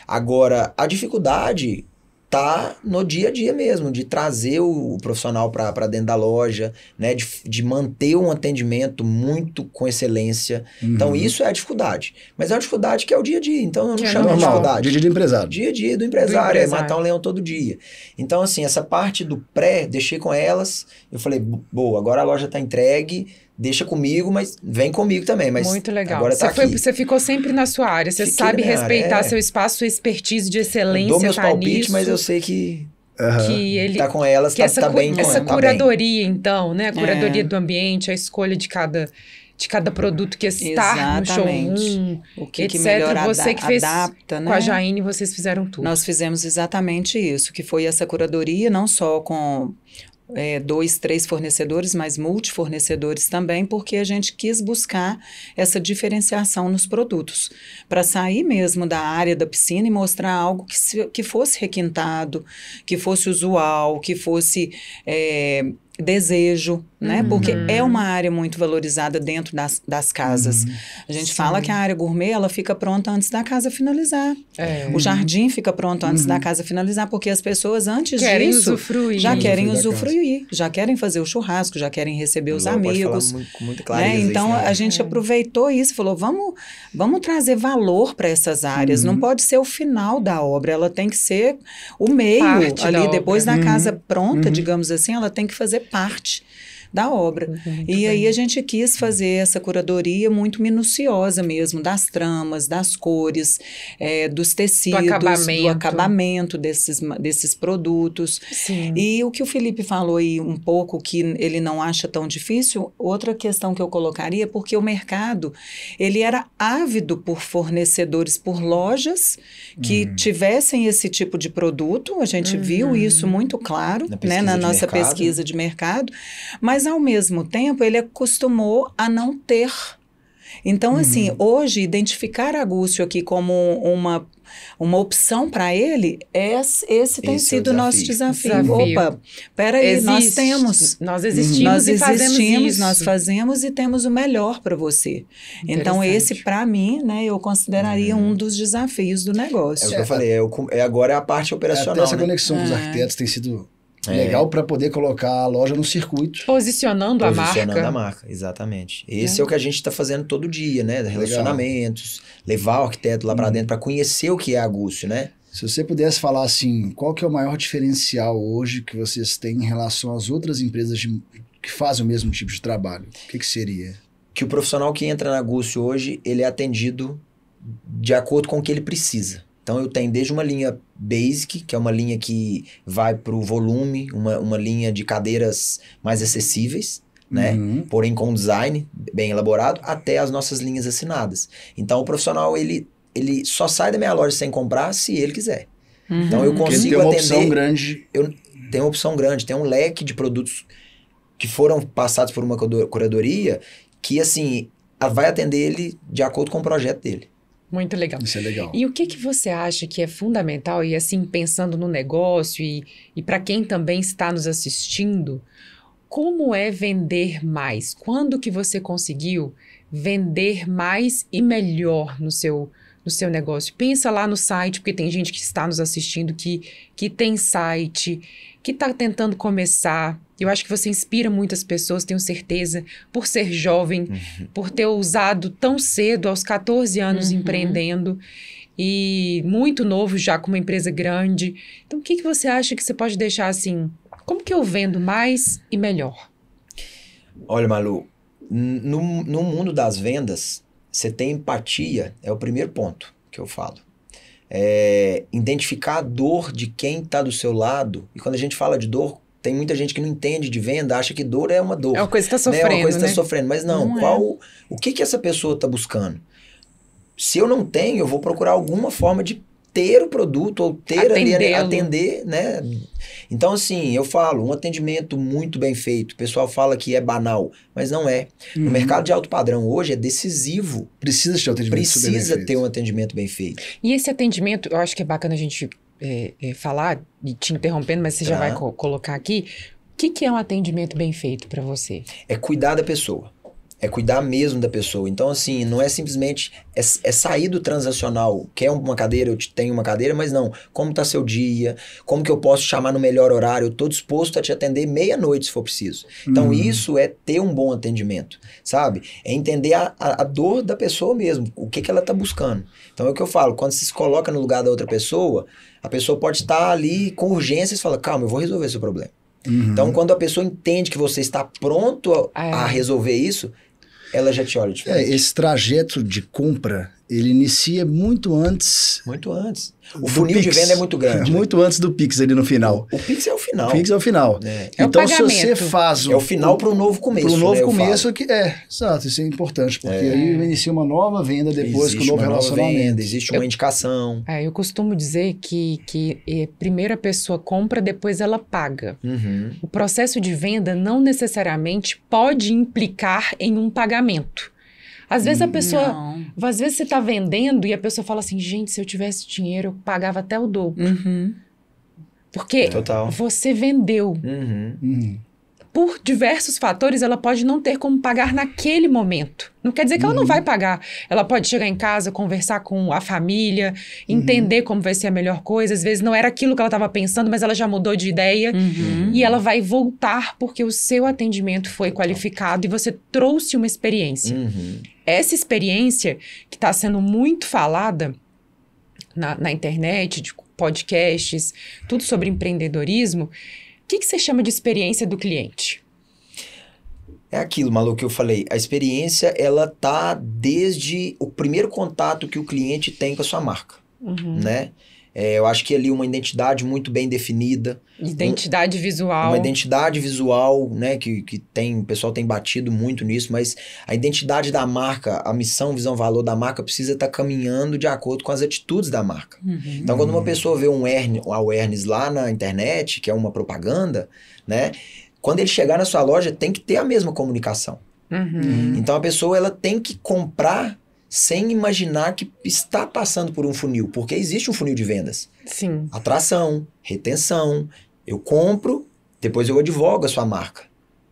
Agora, a dificuldade tá no dia a dia mesmo, de trazer o profissional para dentro da loja, né? De manter um atendimento muito com excelência. Então, isso é a dificuldade. Mas é uma dificuldade que é o dia a dia. Então, eu não chamo de dificuldade. Dia a dia do empresário. Dia a dia do empresário. É matar um leão todo dia. Então, assim, essa parte do pré, deixei com elas. Eu falei, boa, agora a loja tá entregue. Deixa comigo, mas vem comigo também. Mas muito legal. Agora tá aqui. Você ficou sempre na sua área. Você sabe respeitar seu espaço, sua expertise de excelência. Eu dou meus palpites, mas eu sei que ele tá com elas, que tá bem com essa ela, curadoria, então, né? A curadoria do ambiente, a escolha de cada produto que está no showroom, o que etc. Que melhor você que fez adapta, né? Com a Jaine, vocês fizeram tudo. Nós fizemos exatamente isso, que foi essa curadoria, não só com 2, 3 fornecedores, mas multifornecedores também, porque a gente quis buscar essa diferenciação nos produtos, para sair mesmo da área da piscina e mostrar algo que fosse requintado, que fosse usual, que fosse desejo, né? Porque é uma área muito valorizada dentro das casas. A gente fala que a área gourmet, ela fica pronta antes da casa finalizar. O jardim fica pronto antes da casa finalizar, porque as pessoas antes disso já querem usufruir, já querem fazer o churrasco, já querem receber os amigos. Com muita clareza, né? Então, a gente aproveitou isso, falou, vamos trazer valor para essas áreas. Não pode ser o final da obra, ela tem que ser o meio ali, depois da casa pronta, digamos assim, ela tem que fazer parte da obra. E aí a gente quis fazer essa curadoria muito minuciosa mesmo, das tramas, das cores, dos tecidos, do acabamento desses produtos. Sim. E o que o Felipe falou aí um pouco, que ele não acha tão difícil, outra questão que eu colocaria, porque o mercado, ele era ávido por fornecedores, por lojas que tivessem esse tipo de produto, a gente viu isso muito claro, na nossa pesquisa de mercado, mas ao mesmo tempo ele acostumou a não ter. Então, assim, hoje, identificar a Gúcio aqui como uma opção para ele, esse tem sido o nosso desafio. Opa, peraí, nós temos. Nós existimos e fazemos isso. Nós fazemos e temos o melhor para você. Então, esse, para mim, né, eu consideraria um dos desafios do negócio. É o que eu falei, agora é a parte operacional. Até essa conexão dos arquitetos tem sido legal para poder colocar a loja no circuito. Posicionando a marca, exatamente. Esse é o que a gente está fazendo todo dia, né? Relacionamentos, levar o arquiteto lá para dentro para conhecer o que é a Gúcio, né? Se você pudesse falar assim, qual que é o maior diferencial hoje que vocês têm em relação às outras empresas que fazem o mesmo tipo de trabalho? O que seria? Que o profissional que entra na Gúcio hoje, ele é atendido de acordo com o que ele precisa. Então, eu tenho desde uma linha basic, que é uma linha que vai para o volume, uma linha de cadeiras mais acessíveis, né? Porém com design bem elaborado, até as nossas linhas assinadas. Então, o profissional, ele só sai da minha loja sem comprar se ele quiser. Então, eu consigo atender... Opção grande. Eu tenho uma opção grande, tem um leque de produtos que foram passados por uma curadoria que, assim, vai atender ele de acordo com o projeto dele. Muito legal. Isso é legal. E o que você acha que é fundamental, e assim, pensando no negócio e para quem também está nos assistindo, como é vender mais? Quando que você conseguiu vender mais e melhor no seu negócio? Pensa lá no site, porque tem gente que está nos assistindo que tem site, que está tentando começar. Eu acho que você inspira muitas pessoas, tenho certeza, por ser jovem, por ter ousado tão cedo, aos 14 anos, empreendendo, e muito novo já com uma empresa grande. Então, o que você acha que você pode deixar assim? Como que eu vendo mais e melhor? Olha, Malu, no mundo das vendas, você tem empatia, é o primeiro ponto que eu falo. Identificar a dor de quem está do seu lado. E quando a gente fala de dor, tem muita gente que não entende de venda, acha que dor é uma dor. É uma coisa que está sofrendo, né? É uma coisa que está sofrendo. Mas não, o que essa pessoa está buscando? Se eu não tenho, eu vou procurar alguma forma de ter o produto ou ter ali, atender, né? Então, assim, eu falo, um atendimento muito bem feito. O pessoal fala que é banal, mas não é. No mercado de alto padrão hoje é decisivo. Precisa ter um atendimento bem feito. Precisa ter um atendimento bem feito. E esse atendimento, eu acho que é bacana a gente falar, e te interrompendo, mas você já vai colocar aqui. O que é um atendimento bem feito para você? É cuidar da pessoa. É cuidar mesmo da pessoa. Então, assim, não é simplesmente... É sair do transacional. Quer uma cadeira, eu tenho uma cadeira, mas não. Como tá seu dia? Como que eu posso chamar no melhor horário? Eu tô disposto a te atender meia-noite, se for preciso. Então, isso é ter um bom atendimento, sabe? É entender a dor da pessoa mesmo. O que ela tá buscando. Então, é o que eu falo. Quando você se coloca no lugar da outra pessoa, a pessoa pode estar ali com urgência e fala, calma, eu vou resolver seu problema. Então, quando a pessoa entende que você está pronto a resolver isso, ela já te olha diferente. Esse trajeto de compra, ele inicia muito antes... Muito antes. O funil de venda é muito grande. Muito antes do Pix ali no final. O Pix é o final. O Pix é o final. Então, se você faz... É o final para um novo começo. Para um novo começo, exato, isso é importante, porque aí inicia uma nova venda depois com o novo relacionamento. Existe uma indicação. Eu costumo dizer que primeiro a pessoa compra, depois ela paga. O processo de venda não necessariamente pode implicar em um pagamento. Às vezes a pessoa... Às vezes você está vendendo e a pessoa fala assim, gente, se eu tivesse dinheiro, eu pagava até o dobro. Porque você vendeu. Por diversos fatores, ela pode não ter como pagar naquele momento. Não quer dizer que ela não vai pagar. Ela pode chegar em casa, conversar com a família, entender como vai ser a melhor coisa. Às vezes não era aquilo que ela estava pensando, mas ela já mudou de ideia. E ela vai voltar porque o seu atendimento foi qualificado e você trouxe uma experiência. Essa experiência que está sendo muito falada na internet, de podcasts, tudo sobre empreendedorismo... O que você chama de experiência do cliente? É aquilo, Malu, que eu falei. A experiência, ela tá desde o primeiro contato que o cliente tem com a sua marca, né? Eu acho que ali uma identidade muito bem definida. Identidade visual. Uma identidade visual, né? Que o pessoal tem batido muito nisso, mas a identidade da marca, a missão, visão, valor da marca precisa estar caminhando de acordo com as atitudes da marca. Então, quando uma pessoa vê um awareness lá na internet, que é uma propaganda, né? Quando ele chegar na sua loja, tem que ter a mesma comunicação. Então, a pessoa ela tem que comprar sem imaginar que está passando por um funil, porque existe um funil de vendas. Sim. Atração, retenção, eu compro, depois eu advogo a sua marca.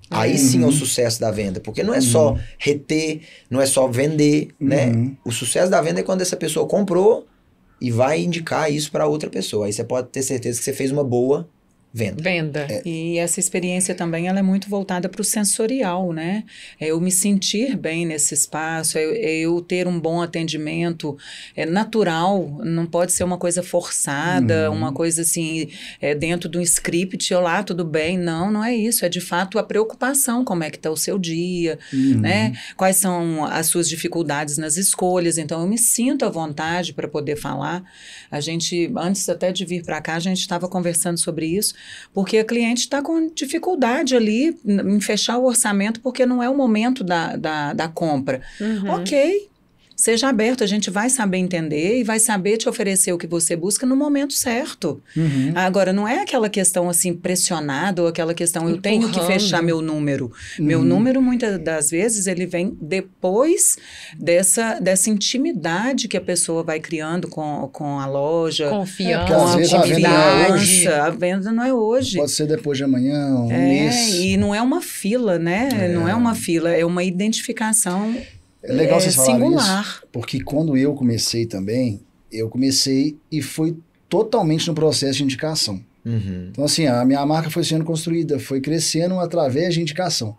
Aí sim é o sucesso da venda, porque não é só reter, não é só vender, né? O sucesso da venda é quando essa pessoa comprou e vai indicar isso para outra pessoa. Aí você pode ter certeza que você fez uma boa venda. E essa experiência também ela é muito voltada para o sensorial, né? Eu me sentir bem nesse espaço, eu ter um bom atendimento natural, não pode ser uma coisa forçada, uma coisa assim, dentro de um script, olá, tudo bem? Não é isso, é de fato a preocupação, como é que está o seu dia, né? Quais são as suas dificuldades nas escolhas, então eu me sinto à vontade para poder falar. A gente, antes até de vir para cá, a gente estava conversando sobre isso, porque a cliente está com dificuldade ali em fechar o orçamento porque não é o momento da compra. Ok, seja aberto, a gente vai saber entender e vai saber te oferecer o que você busca no momento certo. Agora, não é aquela questão assim pressionada ou aquela questão eu tenho que fechar meu número. Meu número, muitas das vezes, ele vem depois dessa intimidade que a pessoa vai criando com a loja. Confiança. Com a confiança. A venda não é hoje. Pode ser depois de amanhã, um mês. E não é uma fila, né? Não é uma fila, é uma identificação É legal vocês falarem singular. isso, porque quando eu comecei também, e fui totalmente no processo de indicação. Então, assim, a minha marca foi sendo construída, foi crescendo através de indicação.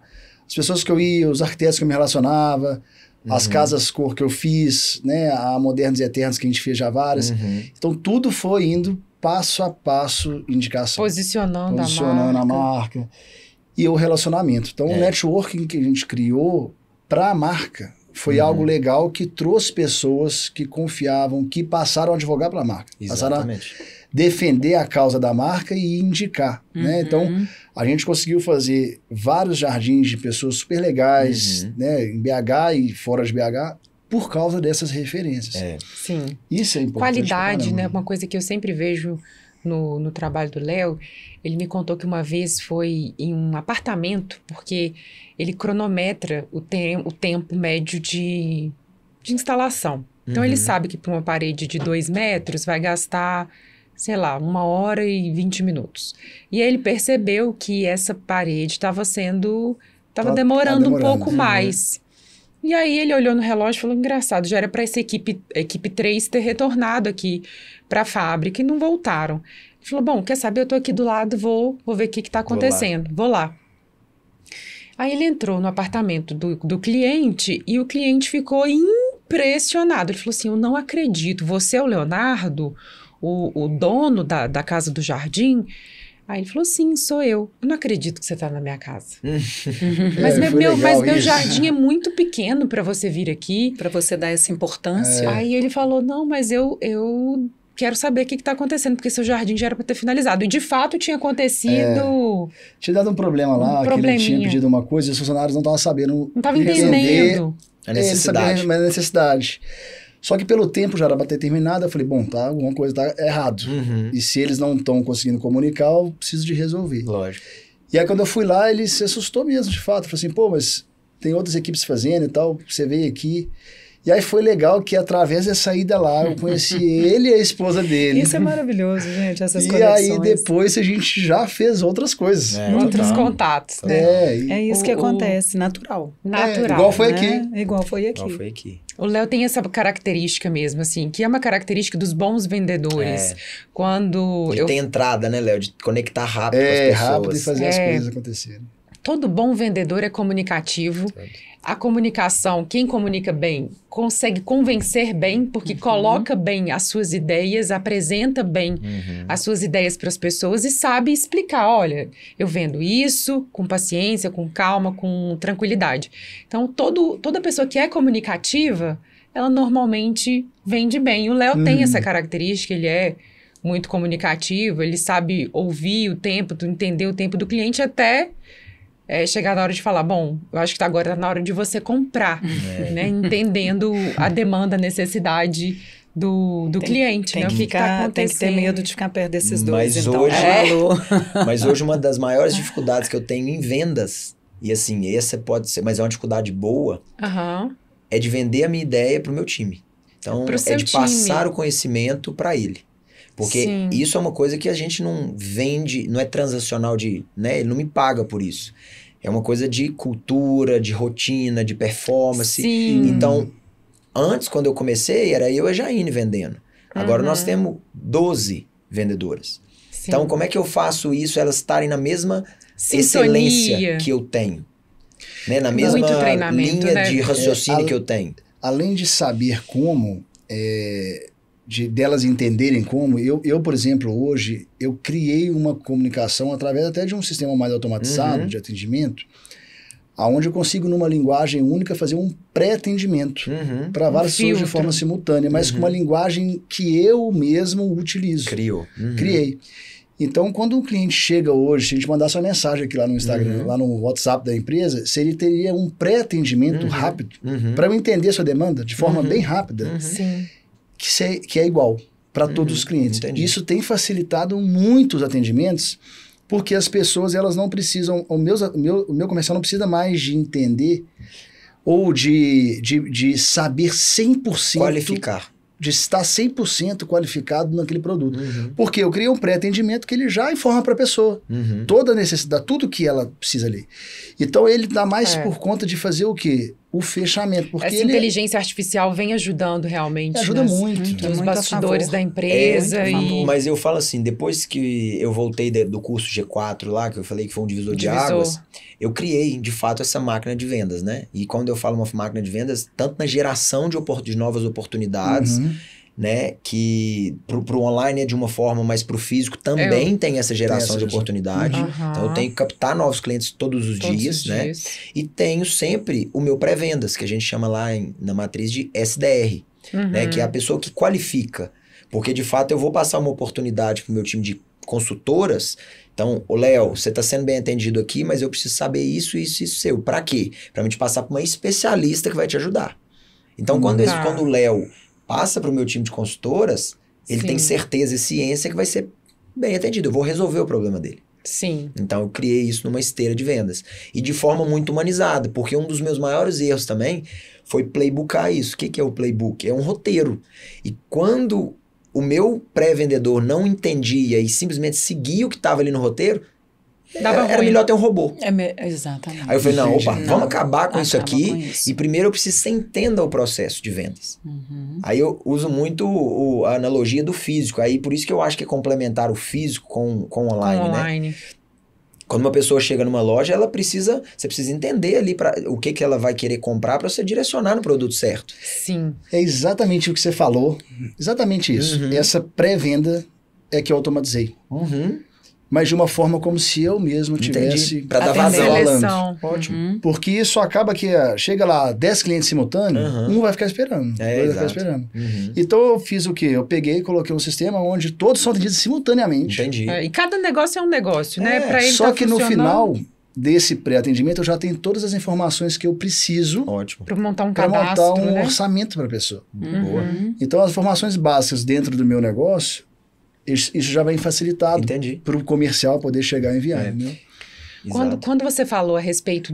As pessoas que eu ia, os arquitetos que eu me relacionava, as casas cor que eu fiz, né, a Modernos e Eternos que a gente fez já várias. Então, tudo foi indo passo a passo, indicação. Posicionando a marca. E o relacionamento. Então, o networking que a gente criou para a marca foi algo legal que trouxe pessoas que confiavam, que passaram a advogar para a marca. Exatamente. Passaram a defender a causa da marca e indicar. Né? Então, a gente conseguiu fazer vários jardins de pessoas super legais, né, em BH e fora de BH, por causa dessas referências. Sim. Isso é importante. Qualidade, né? Uma coisa que eu sempre vejo no trabalho do Léo, ele me contou que uma vez foi em um apartamento, porque ele cronometra o tempo médio de instalação. Então, ele sabe que para uma parede de 2 metros vai gastar, sei lá, 1 hora e 20 minutos. E aí ele percebeu que essa parede estava demorando um pouco mais. E aí ele olhou no relógio e falou, engraçado, já era para essa equipe 3 ter retornado aqui para a fábrica e não voltaram. Ele falou, bom, quer saber, eu tô aqui do lado, vou ver o que tá acontecendo. Vou lá. Aí ele entrou no apartamento do cliente e o cliente ficou impressionado. Ele falou assim, eu não acredito, você é o Leonardo, o dono da Casa do Jardim? Aí ele falou, sim, sou eu. Eu não acredito que você tá na minha casa. Mas meu jardim é muito pequeno para você vir aqui. Para você dar essa importância. Aí ele falou, não, mas eu quero saber o que está acontecendo, porque seu jardim já era para ter finalizado. E de fato tinha acontecido... Tinha dado um problema lá, que ele tinha pedido uma coisa e os funcionários não estavam sabendo... Não estavam entendendo. A necessidade. A necessidade. Só que pelo tempo já era para ter terminado, eu falei, bom, tá, alguma coisa tá errado. E se eles não estão conseguindo comunicar, eu preciso de resolver. Lógico. E aí quando eu fui lá, ele se assustou mesmo, de fato. Falei assim, pô, mas tem outras equipes fazendo e tal, você veio aqui... E aí foi legal que através dessa ida lá, eu conheci ele e a esposa dele. Isso é maravilhoso, gente, essas conexões. E aí depois a gente já fez outras coisas. Outros contatos, né? É isso que acontece, natural. Igual foi aqui. Igual foi aqui. O Léo tem essa característica mesmo, assim, que é uma característica dos bons vendedores. Quando Ele tem entrada, né, Léo? De conectar rápido com as pessoas. Rápido e fazer as coisas acontecerem. Todo bom vendedor é comunicativo. A comunicação, quem comunica bem, consegue convencer bem, porque coloca bem as suas ideias, apresenta bem as suas ideias para as pessoas e sabe explicar, olha, eu vendo isso com paciência, com calma, com tranquilidade. Então, toda pessoa que é comunicativa, ela normalmente vende bem. O Léo tem essa característica, ele é muito comunicativo, ele sabe ouvir o tempo, entender o tempo do cliente até... chegar na hora de falar, bom, eu acho que agora tá na hora de você comprar, né? Entendendo a demanda, a necessidade do cliente, né? O que tá acontecendo. Tem que ter medo de ficar perto desses dois, Mas hoje uma das maiores dificuldades que eu tenho em vendas, e assim, essa pode ser, mas é uma dificuldade boa, é de vender a minha ideia pro meu time. Então, é de passar o conhecimento para ele. Porque isso é uma coisa que a gente não vende, não é transacional né? Ele não me paga por isso. É uma coisa de cultura, de rotina, de performance. Então, antes, quando eu comecei, era eu e a Jaine vendendo. Agora nós temos 12 vendedoras. Então, como é que eu faço isso? Elas estarem na mesma excelência que eu tenho. Né? Na mesma linha de raciocínio que eu tenho. Além de saber como... delas entenderem como, eu, por exemplo, hoje, eu criei uma comunicação através até de um sistema mais automatizado de atendimento, onde eu consigo, numa linguagem única, fazer um pré-atendimento para várias pessoas de forma simultânea, mas com uma linguagem que eu mesmo utilizo. Criei. Então, quando um cliente chega hoje, se a gente mandasse uma mensagem aqui lá no Instagram, lá no WhatsApp da empresa, ele teria um pré-atendimento rápido para eu entender a sua demanda de forma bem rápida. Que é igual para todos os clientes. Entendi. Isso tem facilitado muito os atendimentos, porque as pessoas elas não precisam... O meu comercial não precisa mais de entender ou de saber 100%... Qualificar. De estar 100% qualificado naquele produto. Porque eu criei um pré-atendimento que ele já informa para a pessoa. Toda a necessidade, tudo que ela precisa ali. Então, ele dá mais por conta de fazer o quê? O fechamento. Porque essa inteligência artificial vem ajudando realmente. Ajuda muito. Nos bastidores da empresa. Mas eu falo assim, depois que eu voltei do curso G4 lá, que eu falei que foi um divisor de águas, eu criei, de fato, essa máquina de vendas, né? E quando eu falo uma máquina de vendas, tanto na geração de novas oportunidades, né? Que pro online é de uma forma, mas pro físico também tem essa geração de oportunidade. Então eu tenho que captar novos clientes todos os dias, né? E tenho sempre o meu pré-vendas, que a gente chama lá na matriz de SDR, né? Que é a pessoa que qualifica. Porque de fato eu vou passar uma oportunidade pro meu time de consultoras. Então, Léo, você está sendo bem atendido aqui, mas eu preciso saber isso seu. Para quê? Para me te passar para uma especialista que vai te ajudar. Então, quando o Léo passa para o meu time de consultoras, ele tem certeza e ciência que vai ser bem atendido. Eu vou resolver o problema dele. Então, eu criei isso numa esteira de vendas. E de forma muito humanizada, porque um dos meus maiores erros também foi playboocar isso. O que é o playbook? É um roteiro. E quando o meu pré-vendedor não entendia e simplesmente seguia o que estava ali no roteiro, era melhor ter um robô. Exatamente. Aí eu falei, não, opa, vamos acabar com isso acaba aqui. com isso. E primeiro eu preciso que você entenda o processo de vendas. Aí eu uso muito a analogia do físico. Aí por isso que eu acho que é complementar o físico com o online, né? Quando uma pessoa chega numa loja, você precisa entender ali o que ela vai querer comprar para você direcionar no produto certo. Sim. É exatamente o que você falou. Exatamente isso. Essa pré-venda é que eu automatizei. Mas de uma forma como se eu mesmo tivesse... Para dar vazão. Seleção. Ótimo. Porque isso acaba que chega lá 10 clientes simultâneos, um vai ficar esperando, dois vai ficar esperando. Então eu fiz o quê? Eu peguei e coloquei um sistema onde todos são atendidos simultaneamente. Entendi. E cada negócio é um negócio, né? Pra ele Só que no funcionando, final desse pré-atendimento eu já tenho todas as informações que eu preciso para montar um para cadastro, montar um né? orçamento para a pessoa. Boa. Então as informações básicas dentro do meu negócio, isso já vem facilitado para o comercial poder chegar e enviar. Entendeu? Quando você falou a respeito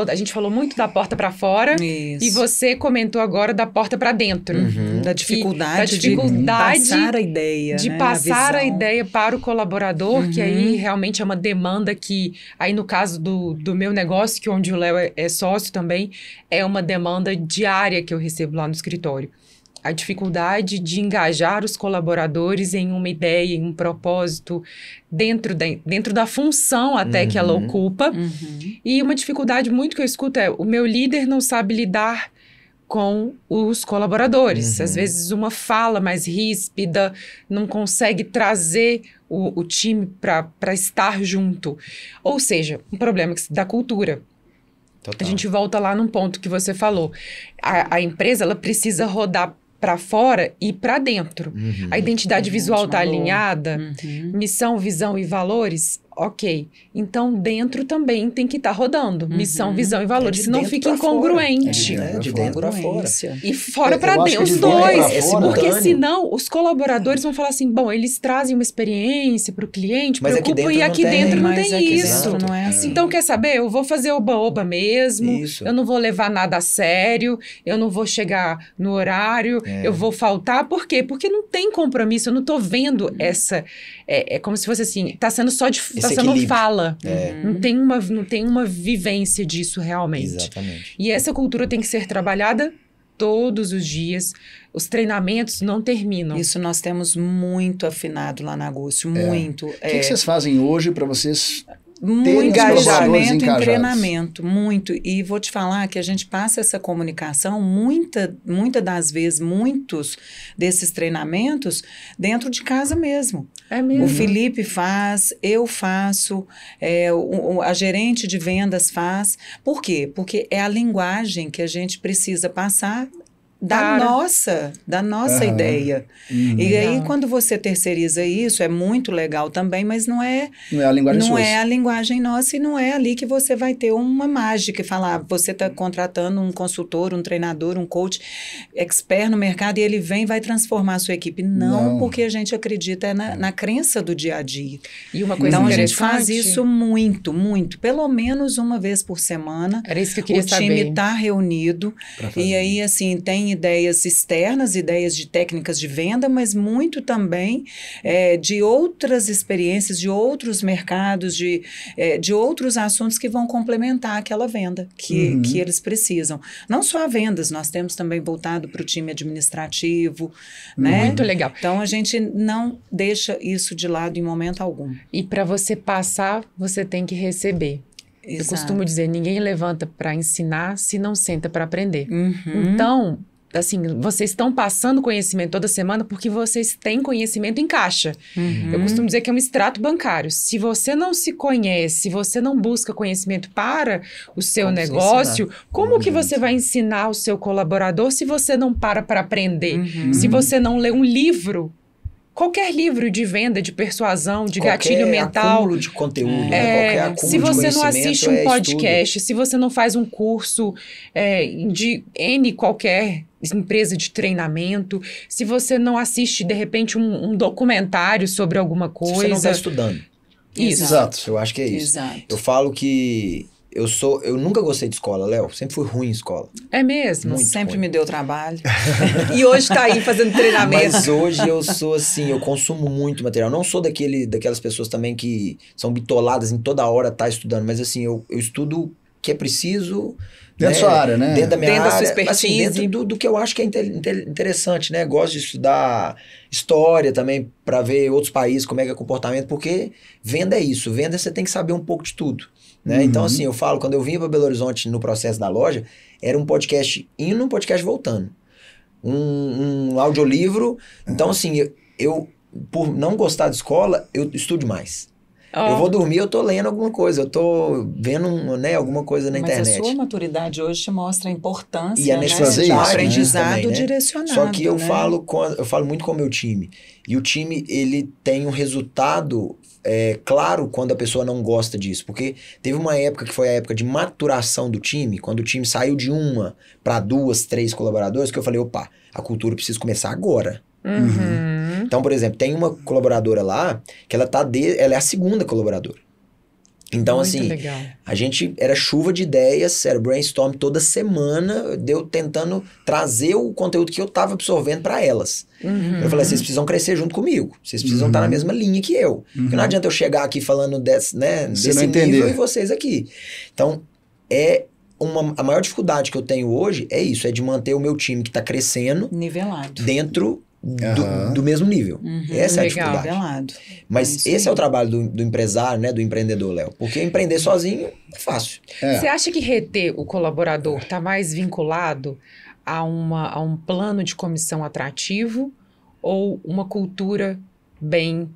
a gente falou muito da porta para fora. Isso. E você comentou agora da porta para dentro. Da dificuldade de passar a ideia. De né? passar a visão. ideia para o colaborador, que aí realmente é uma demanda que, aí no caso do meu negócio, que onde o Léo é sócio também, é uma demanda diária que eu recebo lá no escritório. A dificuldade de engajar os colaboradores em uma ideia, em um propósito, dentro da função até que ela ocupa. E uma dificuldade muito que eu escuto é: o meu líder não sabe lidar com os colaboradores. Às vezes uma fala mais ríspida, não consegue trazer o time para estar junto. Ou seja, um problema da cultura. Total. A gente volta lá num ponto que você falou. A empresa, ela precisa rodar para fora e para dentro. A identidade visual está alinhada, missão, visão e valores, ok. Então, dentro também tem que estar rodando. Missão, visão e valores, senão fica incongruente. De dentro para fora. E fora para dentro, os dois. Porque senão os colaboradores vão falar assim, bom, eles trazem uma experiência para o cliente, preocupam, e aqui dentro não tem isso. Não é assim. Então, quer saber? Eu vou fazer oba-oba mesmo, eu não vou levar nada a sério, eu não vou chegar no horário, eu vou faltar. Por quê? Porque não tem compromisso, eu não tô vendo essa... É como se fosse assim, tá sendo só tá sendo fala. Não tem uma vivência disso realmente. Exatamente. E essa cultura tem que ser trabalhada todos os dias. Os treinamentos não terminam. Isso nós temos muito afinado lá na Agúcio, muito. O que vocês fazem hoje para vocês... Muito engajamento em treinamento, muito. E vou te falar que a gente passa essa comunicação, muita das vezes, muitos desses treinamentos, dentro de casa mesmo. É mesmo. O Felipe faz, eu faço, a gerente de vendas faz. Por quê? Porque é a linguagem que a gente precisa passar da nossa ideia. E aí, quando você terceiriza isso, é muito legal também, mas não é a linguagem não é a linguagem nossa, e não é ali que você vai ter uma mágica e falar, você está contratando um consultor, um treinador, um coach expert no mercado e ele vem e vai transformar a sua equipe. Não, porque a gente acredita na crença do dia a dia. E uma coisa então, a gente faz isso muito, muito. Pelo menos uma vez por semana. Era isso que eu queria saber. O time está reunido. E aí, assim, tem ideias externas, ideias de técnicas de venda, mas muito também de outras experiências, de outros mercados, de outros assuntos que vão complementar aquela venda que eles precisam. Não só a vendas, nós temos também voltado para o time administrativo. Né? Muito legal. Então, a gente não deixa isso de lado em momento algum. E para você passar, você tem que receber. Exato. Eu costumo dizer, ninguém levanta para ensinar se não senta para aprender. Então, assim, vocês estão passando conhecimento toda semana porque vocês têm conhecimento em caixa. Eu costumo dizer que é um extrato bancário. Se você não se conhece, se você não busca conhecimento para o seu negócio, como que você vai ensinar o seu colaborador se você não para aprender? Se você não lê um livro, qualquer livro de venda, de persuasão, de gatilho mental. Acúmulo de conteúdo, qualquer acúmulo se você de não assiste um podcast, estudo. se você não faz um curso de qualquer empresa de treinamento, se você não assiste, de repente, um documentário sobre alguma coisa. Se você não está estudando. Isso. Exato. Eu acho que é isso. Exato. Eu falo que eu nunca gostei de escola, Léo. Sempre fui ruim em escola. É mesmo? Muito Sempre ruim. me deu trabalho. E hoje tá aí fazendo treinamento. Mas hoje eu sou assim, eu consumo muito material. Não sou daquelas pessoas também que são bitoladas em toda hora tá estudando, mas assim, eu estudo o que é preciso. Dentro da sua área, né? Dentro da minha Dentro da área. sua expertise. Assim, dentro do que eu acho que é interessante, né? Gosto de estudar história também, para ver outros países, como é que é o comportamento, porque venda é isso. Venda você tem que saber um pouco de tudo. Né? Então, assim, eu falo, quando eu vim para Belo Horizonte no processo da loja, era um podcast indo, um podcast voltando. Um audiolivro. Então, assim, eu, por não gostar de escola, eu estudo mais. Eu vou dormir, eu tô lendo alguma coisa, eu tô vendo alguma coisa na internet. Mas a sua maturidade hoje te mostra a importância, E a necessidade, do aprendizado também, né? direcionado. Só que eu né? falo muito com o meu time. E o time, ele tem um resultado claro quando a pessoa não gosta disso. Porque teve uma época que foi a época de maturação do time, quando o time saiu de 1 para 2, 3 colaboradores, que eu falei, opa, a cultura precisa começar agora. Então, por exemplo, tem uma colaboradora lá que ela é a 2ª colaboradora. Então, Muito assim, legal. a gente era chuva de ideias, era brainstorm toda semana, deu tentando trazer o conteúdo que eu tava absorvendo para elas. Eu falei, vocês precisam crescer junto comigo, vocês precisam estar na mesma linha que eu. Porque não adianta eu chegar aqui falando desse nível e vocês aqui. Então, a maior dificuldade que eu tenho hoje é isso, é de manter o meu time que tá crescendo Nivelado. dentro do mesmo nível. Essa é a Legal. dificuldade. Nivelado. Mas esse é o trabalho do empresário, né, do empreendedor, Léo. Porque empreender sozinho é fácil. Você acha que reter o colaborador está mais vinculado a um plano de comissão atrativo ou uma cultura bem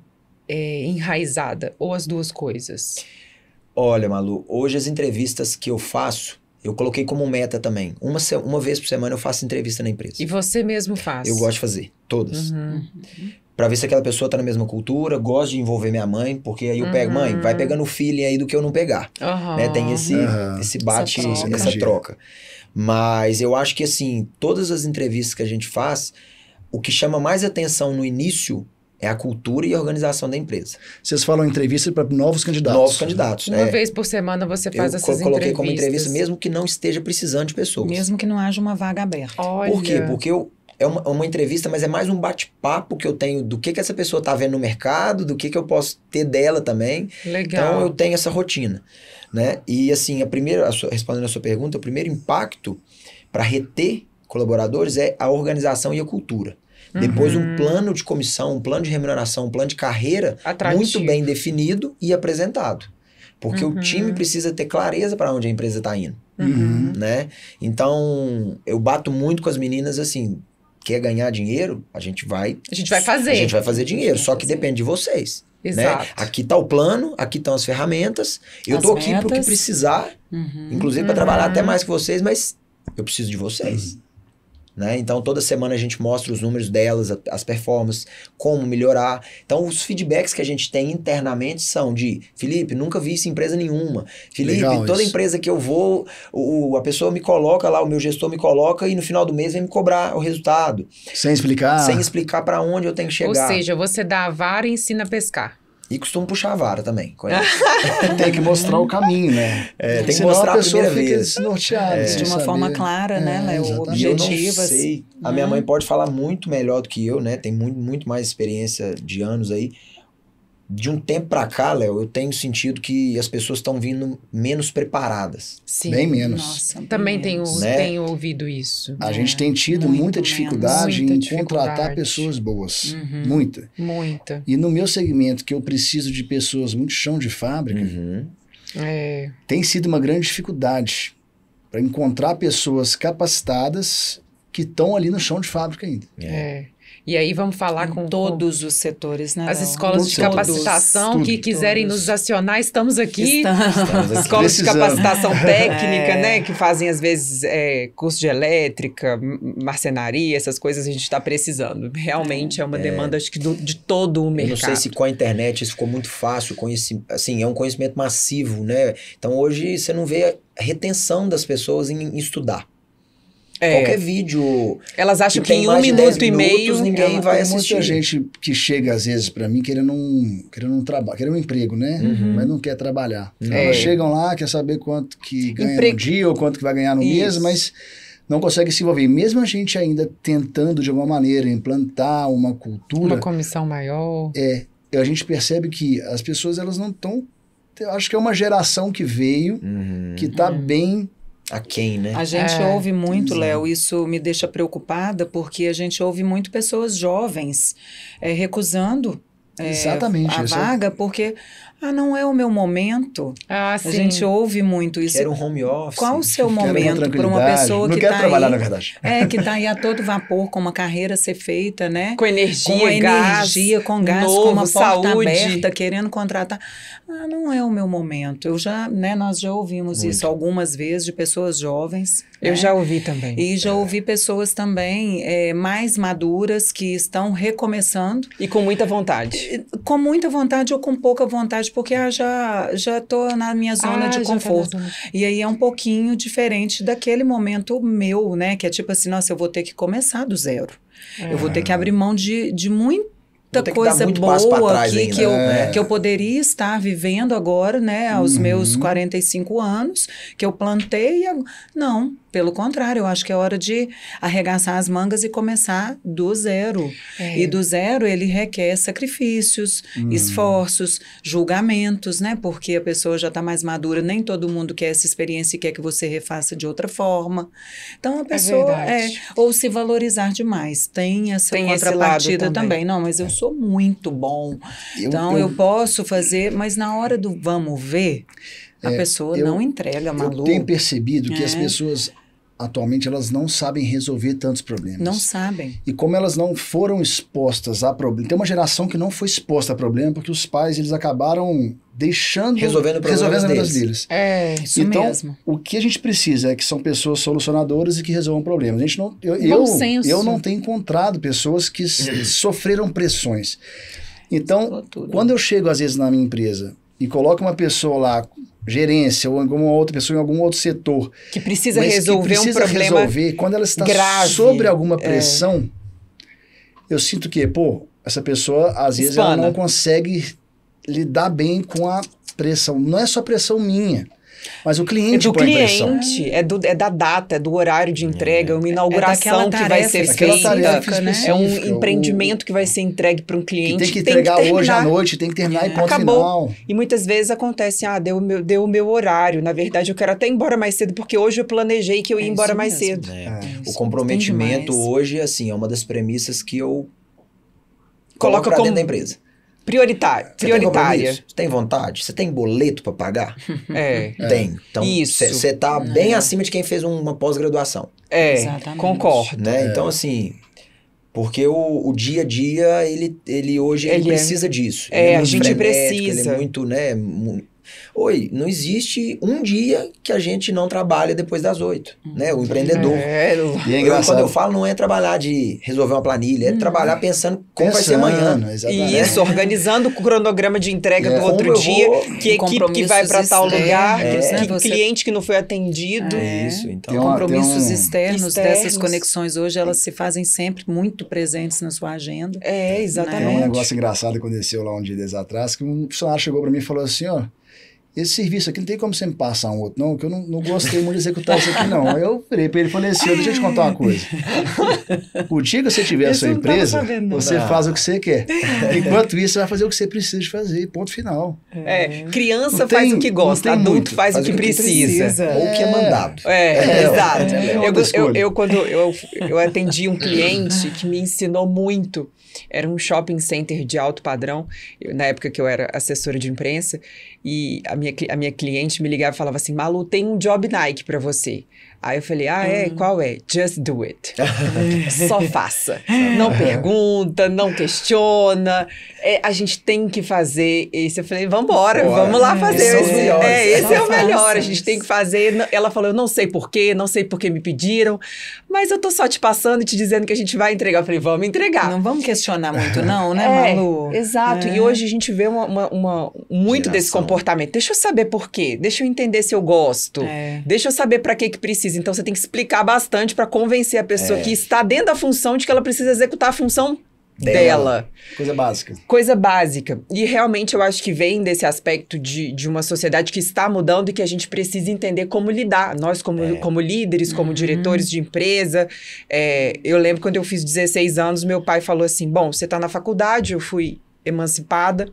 enraizada? Ou as duas coisas? Olha, Malu, hoje as entrevistas que eu faço, eu coloquei como meta também. Uma vez por semana eu faço entrevista na empresa. E você mesmo faz? Eu gosto de fazer, todas. Pra ver se aquela pessoa tá na mesma cultura, gosto de envolver minha mãe, porque aí eu pego, mãe, vai pegando o feeling aí do que eu não pegar. Né? Tem esse bate, essa troca. Mas eu acho que, assim, todas as entrevistas que a gente faz, o que chama mais atenção no início é a cultura e a organização da empresa. Vocês falam entrevista para novos candidatos. Novos candidatos. Uma vez por semana você faz essas entrevistas. Eu coloquei como entrevista, mesmo que não esteja precisando de pessoas. Mesmo que não haja uma vaga aberta. Olha. Por quê? Porque é uma entrevista, mas é mais um bate-papo que eu tenho do que essa pessoa está vendo no mercado, do que eu posso ter dela também. Legal. Então, eu tenho essa rotina. Né? E, assim, respondendo a sua pergunta, o primeiro impacto para reter colaboradores é a organização e a cultura. Depois um plano de comissão, um plano de remuneração, um plano de carreira atrativo, muito bem definido e apresentado. Porque o time precisa ter clareza para onde a empresa está indo. Né? Então, eu bato muito com as meninas assim, quer ganhar dinheiro? A gente vai fazer. A gente vai fazer dinheiro, só que depende de vocês. Exato. Né? Aqui está o plano, aqui estão as ferramentas. Eu estou aqui para o que precisar, inclusive para trabalhar até mais que vocês, mas eu preciso de vocês. Né? Então, toda semana a gente mostra os números delas, as performances, como melhorar. Então, os feedbacks que a gente tem internamente são de Felipe, nunca vi isso em empresa nenhuma. Felipe, Legal, toda isso. empresa que eu vou, a pessoa me coloca lá, o meu gestor me coloca e no final do mês vem me cobrar o resultado. Sem explicar. Sem explicar para onde eu tenho que chegar. Ou seja, você dá a vara e ensina a pescar. E costumo puxar a vara também. Tem que mostrar o caminho, né? Tem que senão mostrar a pessoa primeira fica vez. De desnorteada. uma forma clara, né, Léo? exatamente. E eu não Objetivas. sei. A minha mãe pode falar muito melhor do que eu, né? Tem muito mais experiência de anos aí. De um tempo pra cá, Léo, eu tenho sentido que as pessoas estão vindo menos preparadas. Sim. Bem menos. Nossa, bem Também menos. tenho ouvido isso. A gente tem tido muito muita menos. dificuldade Muita em dificuldade. contratar pessoas boas. Muita. Muita. E no meu segmento, que eu preciso de pessoas muito chão de fábrica, tem sido uma grande dificuldade para encontrar pessoas capacitadas que estão ali no chão de fábrica ainda. E aí vamos falar com Todos os setores, né, as Léo? escolas de Todos. capacitação Tudo. que quiserem Todos. nos acionar, estamos aqui. Escolas de Precisando. capacitação técnica, né? Que fazem, às vezes, curso de elétrica, marcenaria, essas coisas a gente está precisando. Realmente é uma demanda, acho que, de todo o mercado. Eu não sei se com a internet isso ficou muito fácil, assim, é um conhecimento massivo, né? Então hoje você não vê a retenção das pessoas em estudar. Qualquer vídeo. Elas acham que tem em mais 1 de minuto 10 e meio minutos, ninguém vai Tem assistir. muita gente que chega, às vezes, pra mim, querendo um trabalho, querendo um emprego, né? Mas não quer trabalhar. Elas chegam lá, quer saber quanto que ganha no dia ou quanto que vai ganhar no mês, mas não consegue se envolver. Mesmo a gente ainda tentando, de alguma maneira, implantar uma cultura... Uma comissão maior. A gente percebe que as pessoas, elas não estão... Eu acho que é uma geração que veio, que tá bem... Aquém, né? A gente ouve muito, Léo, isso me deixa preocupada, porque a gente ouve muito pessoas jovens recusando Exatamente, a vaga, porque não é o meu momento. Sim. A gente ouve muito isso. Quero um home office. Qual o seu momento para uma tranquilidade. pessoa Não que quer está trabalhar, aí, na verdade. que está aí a todo vapor, com uma carreira a ser feita, né? Com energia, com energia, com gás, novo, com uma porta saúde. aberta, querendo contratar. Não é o meu momento. Nós já ouvimos isso algumas vezes de pessoas jovens. Eu né? já ouvi também. E já ouvi pessoas também mais maduras que estão recomeçando. E com muita vontade. Com muita vontade ou com pouca vontade, porque já estou na minha zona de conforto. E aí é um pouquinho diferente daquele momento meu, né? Que é tipo assim, nossa, eu vou ter que começar do zero. Eu vou ter que abrir mão de muita coisa boa aqui que eu poderia estar vivendo agora, né? Aos meus 45 anos, que eu plantei. Não, pelo contrário, eu acho que é hora de arregaçar as mangas e começar do zero. E do zero ele requer sacrifícios, esforços, julgamentos, né? Porque a pessoa já está mais madura, nem todo mundo quer essa experiência e quer que você refaça de outra forma. Então a pessoa ou se valorizar demais. Tem essa contrapartida também. Não, mas eu sou muito bom. Então eu posso fazer, mas na hora do vamos ver, a pessoa não entrega, Malu. Eu tenho percebido que as pessoas atualmente elas não sabem resolver tantos problemas. Não sabem. E como elas não foram expostas a problema, tem uma geração que não foi exposta a problema porque os pais eles acabaram deixando resolvendo problemas deles. Isso então, mesmo. O que a gente precisa é que são pessoas solucionadoras e que resolvam problemas. A gente não, eu não tenho encontrado pessoas que sofreram pressões. Então, quando eu chego às vezes na minha empresa e coloco uma pessoa lá, gerência ou alguma outra pessoa em algum outro setor que precisa resolver um problema quando ela está grave, sobre alguma pressão, eu sinto que, essa pessoa às vezes ela não consegue lidar bem com a pressão. Não é só pressão minha, mas o cliente põe pressão. É da data, é do horário de entrega, uma inauguração que vai ser feita, é um empreendimento que vai ser entregue para um cliente. Tem que entregar hoje à noite, tem que terminar e ponto final. E muitas vezes acontece, deu o meu horário. Na verdade, eu quero até ir embora mais cedo, porque hoje eu planejei que eu ia embora mais cedo. O comprometimento hoje, assim, é uma das premissas que eu coloco como dentro da empresa. Prioritária. Você tem vontade? Você tem boleto para pagar? Tem. Então, você tá bem acima de quem fez uma pós-graduação. Exatamente. Concordo. Né? Então, assim, porque o dia a dia, ele hoje precisa disso. A gente precisa. Ele é muito, né... não existe um dia que a gente não trabalha depois das 8, né? O empreendedor. E é engraçado. Quando eu falo, não é trabalhar de resolver uma planilha, é trabalhar pensando como vai ser amanhã. Exatamente. Isso, organizando o cronograma de entrega do outro dia, que equipe que vai para tal lugar, que cliente que não foi atendido. Isso, então. Compromissos externos dessas conexões hoje, elas se fazem sempre muito presentes na sua agenda. Exatamente. Tem um negócio engraçado que aconteceu lá um dia atrás, que um funcionário chegou para mim e falou assim, esse serviço aqui não tem como você me passar um outro, não, que eu não gostei muito de executar isso aqui, não. Aí eu virei para ele e falei assim, deixa eu te contar uma coisa. O dia que você tiver a sua empresa, você faz o que você quer. Enquanto isso, você vai fazer o que você precisa de fazer, ponto final. Criança faz o que gosta, adulto faz o que precisa. Ou o que é mandado. Exato. Quando eu atendi um cliente que me ensinou muito. Era um shopping center de alto padrão, na época que eu era assessora de imprensa, e a minha cliente me ligava e falava assim, Malu, tem um job Nike pra você. Aí eu falei, qual é? Just do it. Só faça. Não pergunta, não questiona. A gente tem que fazer esse. Eu falei, vamos lá fazer. Esse é o melhor, a gente tem que fazer. Ela falou, eu não sei porquê, não sei porque me pediram, mas eu tô só te passando e te dizendo que a gente vai entregar. Eu falei, vamos entregar. Não vamos questionar muito não, né, Malu? Exato, e hoje a gente vê muito desse comportamento. Deixa eu saber por quê, deixa eu entender se eu gosto, deixa eu saber pra que precisa. detalhes. Então, você tem que explicar bastante para convencer a pessoa que está dentro da função de que ela precisa executar a função dela. Coisa básica. Coisa básica. E realmente eu acho que vem desse aspecto de uma sociedade que está mudando e que a gente precisa entender como lidar. Nós, como líderes, como diretores de empresa. Eu lembro quando eu fiz 16 anos, meu pai falou assim, bom, você está na faculdade, eu fui emancipada,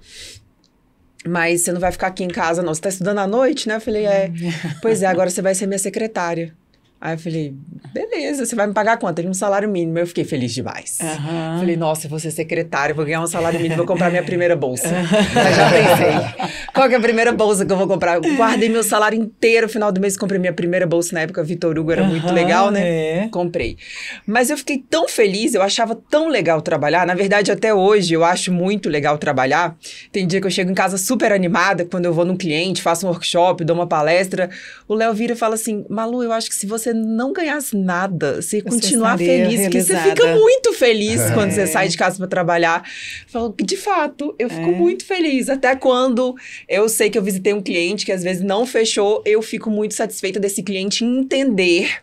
mas você não vai ficar aqui em casa, não. Você está estudando à noite, né? Eu falei, pois é, agora você vai ser minha secretária. Aí eu falei, beleza, você vai me pagar quanto? Ele um salário mínimo. Eu fiquei feliz demais. Falei, nossa, eu vou ser secretária, vou ganhar um salário mínimo, vou comprar minha primeira bolsa. Aí já pensei, qual que é a primeira bolsa que eu vou comprar? Eu guardei meu salário inteiro, no final do mês comprei minha primeira bolsa. Na época, Vitor Hugo era muito legal, né? Comprei. Mas eu fiquei tão feliz, eu achava tão legal trabalhar. Na verdade, até hoje, eu acho muito legal trabalhar. Tem dia que eu chego em casa super animada, quando eu vou num cliente, faço um workshop, dou uma palestra. O Léo vira e fala assim, Malu, eu acho que se você não ganhasse nada, você continuar feliz, porque você fica muito feliz quando você sai de casa para trabalhar. Falo, de fato, eu fico muito feliz. Até quando eu sei que eu visitei um cliente que às vezes não fechou, eu fico muito satisfeita desse cliente entender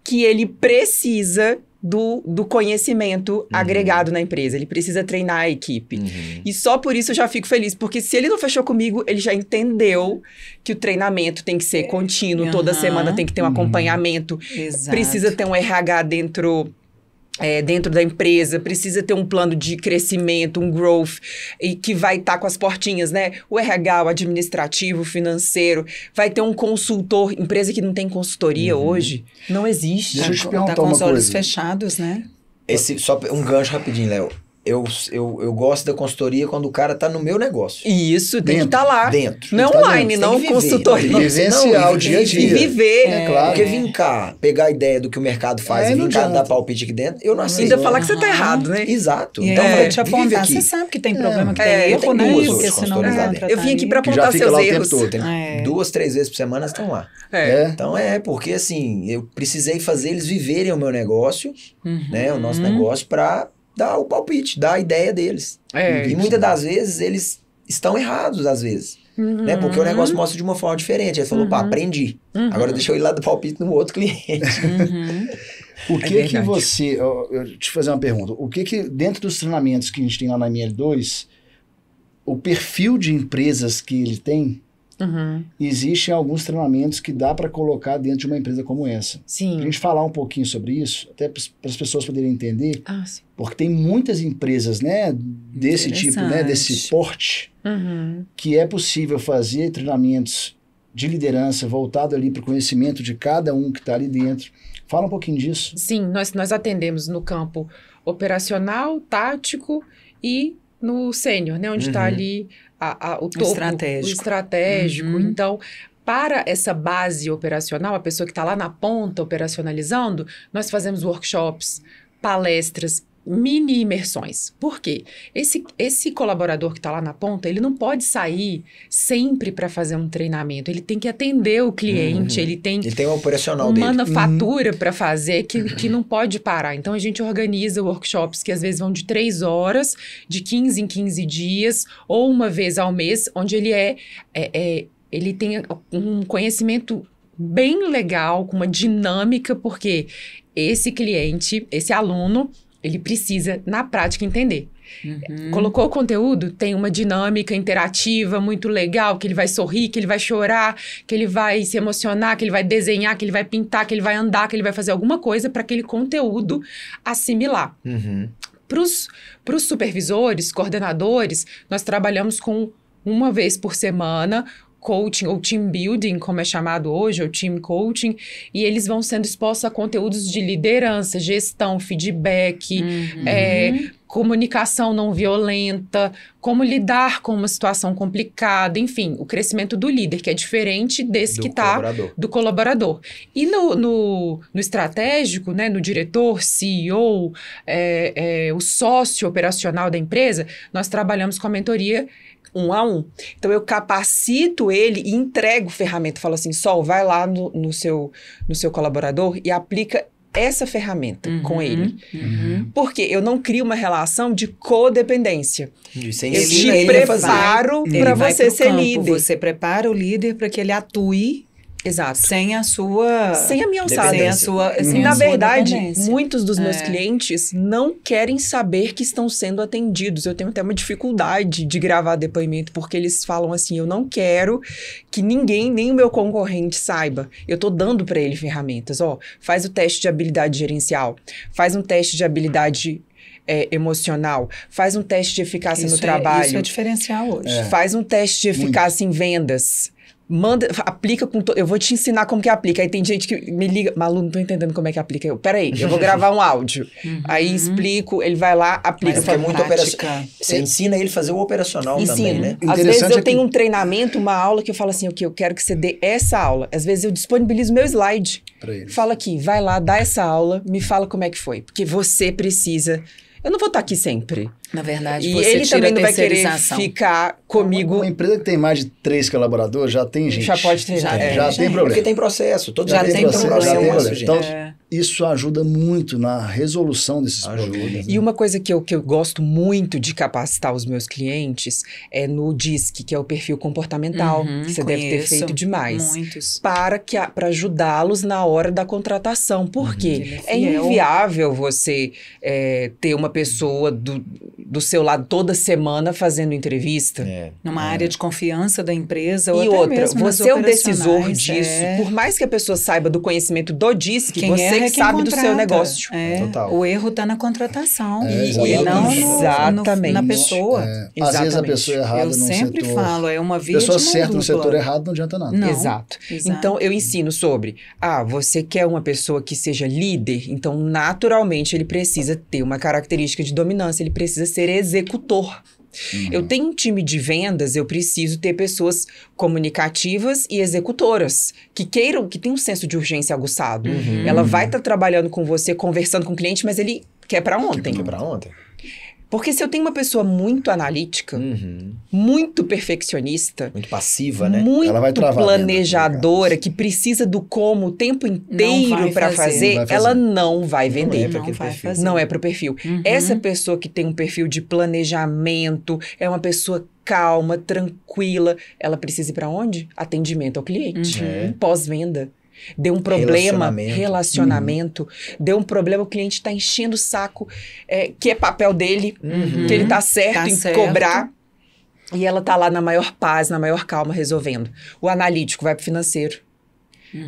que ele precisa do conhecimento agregado na empresa. Ele precisa treinar a equipe. E só por isso eu já fico feliz, porque se ele não fechou comigo, ele já entendeu que o treinamento tem que ser contínuo, toda semana tem que ter um acompanhamento. Precisa ter um RH dentro da empresa, precisa ter um plano de crescimento, um growth, e que vai estar com as portinhas, né? O RH, o administrativo, o financeiro, vai ter um consultor, empresa que não tem consultoria hoje, não existe. Deixa eu te perguntar tá com uma os olhos coisa. fechados, né? Só um gancho rapidinho, Léo. Eu gosto da consultoria quando o cara tá no meu negócio. Isso, tem que estar lá. Dentro. Não online, não consultoria. Vivencial, dia a dia. Viver. Claro. Porque vir cá, pegar a ideia do que o mercado faz e vir cá dar palpite aqui dentro, eu não aceito. Ainda falar que você tá errado, né? Exato. E Então, aí, te apontar, aqui. você sabe que tem problema, que tem eu erro, tenho né? duas Porque hoje senão não consultoras lá vai Eu vim aqui pra Que já apontar fica seus lá o tempo erros. todo. Tem 2, 3 vezes por semana estão lá. Então porque assim, eu precisei fazer eles viverem o meu negócio, né? O nosso negócio pra dar o palpite, dar a ideia deles. E muitas das vezes eles estão errados, às vezes. Né? Porque o negócio mostra de uma forma diferente. Ele falou, aprendi. Agora deixa eu ir lá do palpite no outro cliente. O que você... Eu te fazer uma pergunta. O que dentro dos treinamentos que a gente tem lá na ML2, o perfil de empresas que ele tem, existem alguns treinamentos que dá para colocar dentro de uma empresa como essa. Sim. Pra gente falar um pouquinho sobre isso, até para as pessoas poderem entender, Sim. porque tem muitas empresas, né, desse tipo, né, desse porte, que é possível fazer treinamentos de liderança voltado ali para o conhecimento de cada um que está ali dentro. Fala um pouquinho disso. Sim, nós atendemos no campo operacional, tático e no sênior, né, onde está ali o topo, o estratégico. Então, para essa base operacional, a pessoa que está lá na ponta operacionalizando, nós fazemos workshops, palestras, mini imersões. Por quê? Esse colaborador que está lá na ponta, ele não pode sair sempre para fazer um treinamento. Ele tem que atender o cliente, ele tem um operacional uma dele. manufatura para fazer que não pode parar. Então, a gente organiza workshops que às vezes vão de 3 horas, de 15 em 15 dias, ou uma vez ao mês, onde ele tem um conhecimento bem legal, com uma dinâmica, porque esse cliente, esse aluno, ele precisa, na prática, entender. Colocou o conteúdo, tem uma dinâmica interativa muito legal, que ele vai sorrir, que ele vai chorar, que ele vai se emocionar, que ele vai desenhar, que ele vai pintar, que ele vai andar, que ele vai fazer alguma coisa para aquele conteúdo assimilar. Para os supervisores, coordenadores, nós trabalhamos com uma vez por semana, coaching ou team building, como é chamado hoje, ou team coaching, e eles vão sendo expostos a conteúdos de liderança, gestão, feedback, comunicação não violenta, como lidar com uma situação complicada, enfim, o crescimento do líder, que é diferente desse que está do colaborador. E no estratégico, né, no diretor, CEO, o sócio operacional da empresa, nós trabalhamos com a mentoria 1 a 1. Então, eu capacito ele e entrego ferramenta. Falo assim, Sol, vai lá no seu colaborador e aplica essa ferramenta com ele. Porque eu não crio uma relação de codependência. Eu te preparo para você ser líder. Você prepara o líder para que ele atue Exato. Sem a sua... Sem a minha alçada. Sem a sua, sem Na a sua verdade, dependência. muitos dos meus clientes não querem saber que estão sendo atendidos. Eu tenho até uma dificuldade de gravar depoimento, porque eles falam assim, eu não quero que ninguém, nem o meu concorrente saiba. Eu tô dando para ele ferramentas. Ó, faz o teste de habilidade gerencial, faz um teste de habilidade emocional, faz um teste de eficácia no trabalho. Isso é diferencial hoje. Faz um teste de eficácia em vendas. Manda, aplica com... Eu vou te ensinar como que aplica. Aí tem gente que me liga, Malu, não tô entendendo como é que aplica. Peraí, eu vou gravar um áudio. Aí explico, ele vai lá, aplica. Mas é muito operacional. Você ensina ele a fazer o operacional também, né? Às vezes eu tenho um treinamento, uma aula que eu falo assim, eu quero que você dê essa aula. Às vezes eu disponibilizo meu slide. Fala aqui, vai lá, dá essa aula, me fala como é que foi. Porque você precisa... Eu não vou estar aqui sempre. Na verdade, e você ele tira também não a vai querer terceirização. ficar comigo. Uma empresa que tem mais de 3 colaboradores já tem gente. Já pode ter. Já tem problema. Porque tem processo. Todos já tem processo. Gente. Então, isso ajuda muito na resolução desses problemas. E uma coisa que eu gosto muito de capacitar os meus clientes é no DISC, que é o perfil comportamental, que você deve ter feito demais. Muitos. Para ajudá-los na hora da contratação. Por quê? É inviável você ter uma pessoa do seu lado toda semana fazendo entrevista. Numa área de confiança da empresa. Ou E até outra, mesmo você é o decisor disso. Por mais que a pessoa saiba do conhecimento do DISC, você que sabe do seu negócio. Total. O erro está na contratação. E não na pessoa. Às vezes a pessoa errada no setor. Eu sempre falo, é uma vítima pessoa certa dupla. no setor errado não adianta nada. Não. Exato. Então, eu ensino sobre, você quer uma pessoa que seja líder? Então, naturalmente, ele precisa ter uma característica de dominância, ele precisa ser executor. Eu tenho um time de vendas, eu preciso ter pessoas comunicativas e executoras, que queiram, que tenham um senso de urgência aguçado. Ela vai estar trabalhando com você, conversando com o cliente, mas ele quer para ontem. Quer para ontem. Porque se eu tenho uma pessoa muito analítica, muito perfeccionista... Muito passiva, né? Muito ela vai planejadora, que precisa do como o tempo inteiro para fazer, ela não vai vender. Não é para o perfil. Essa pessoa que tem um perfil de planejamento, é uma pessoa calma, tranquila, ela precisa ir para onde? Atendimento ao cliente. Pós-venda. Deu um problema, relacionamento. Deu um problema, o cliente está enchendo o saco, que é papel dele, que ele está certo em cobrar. E ela está lá na maior paz, na maior calma, resolvendo. O analítico vai para o financeiro.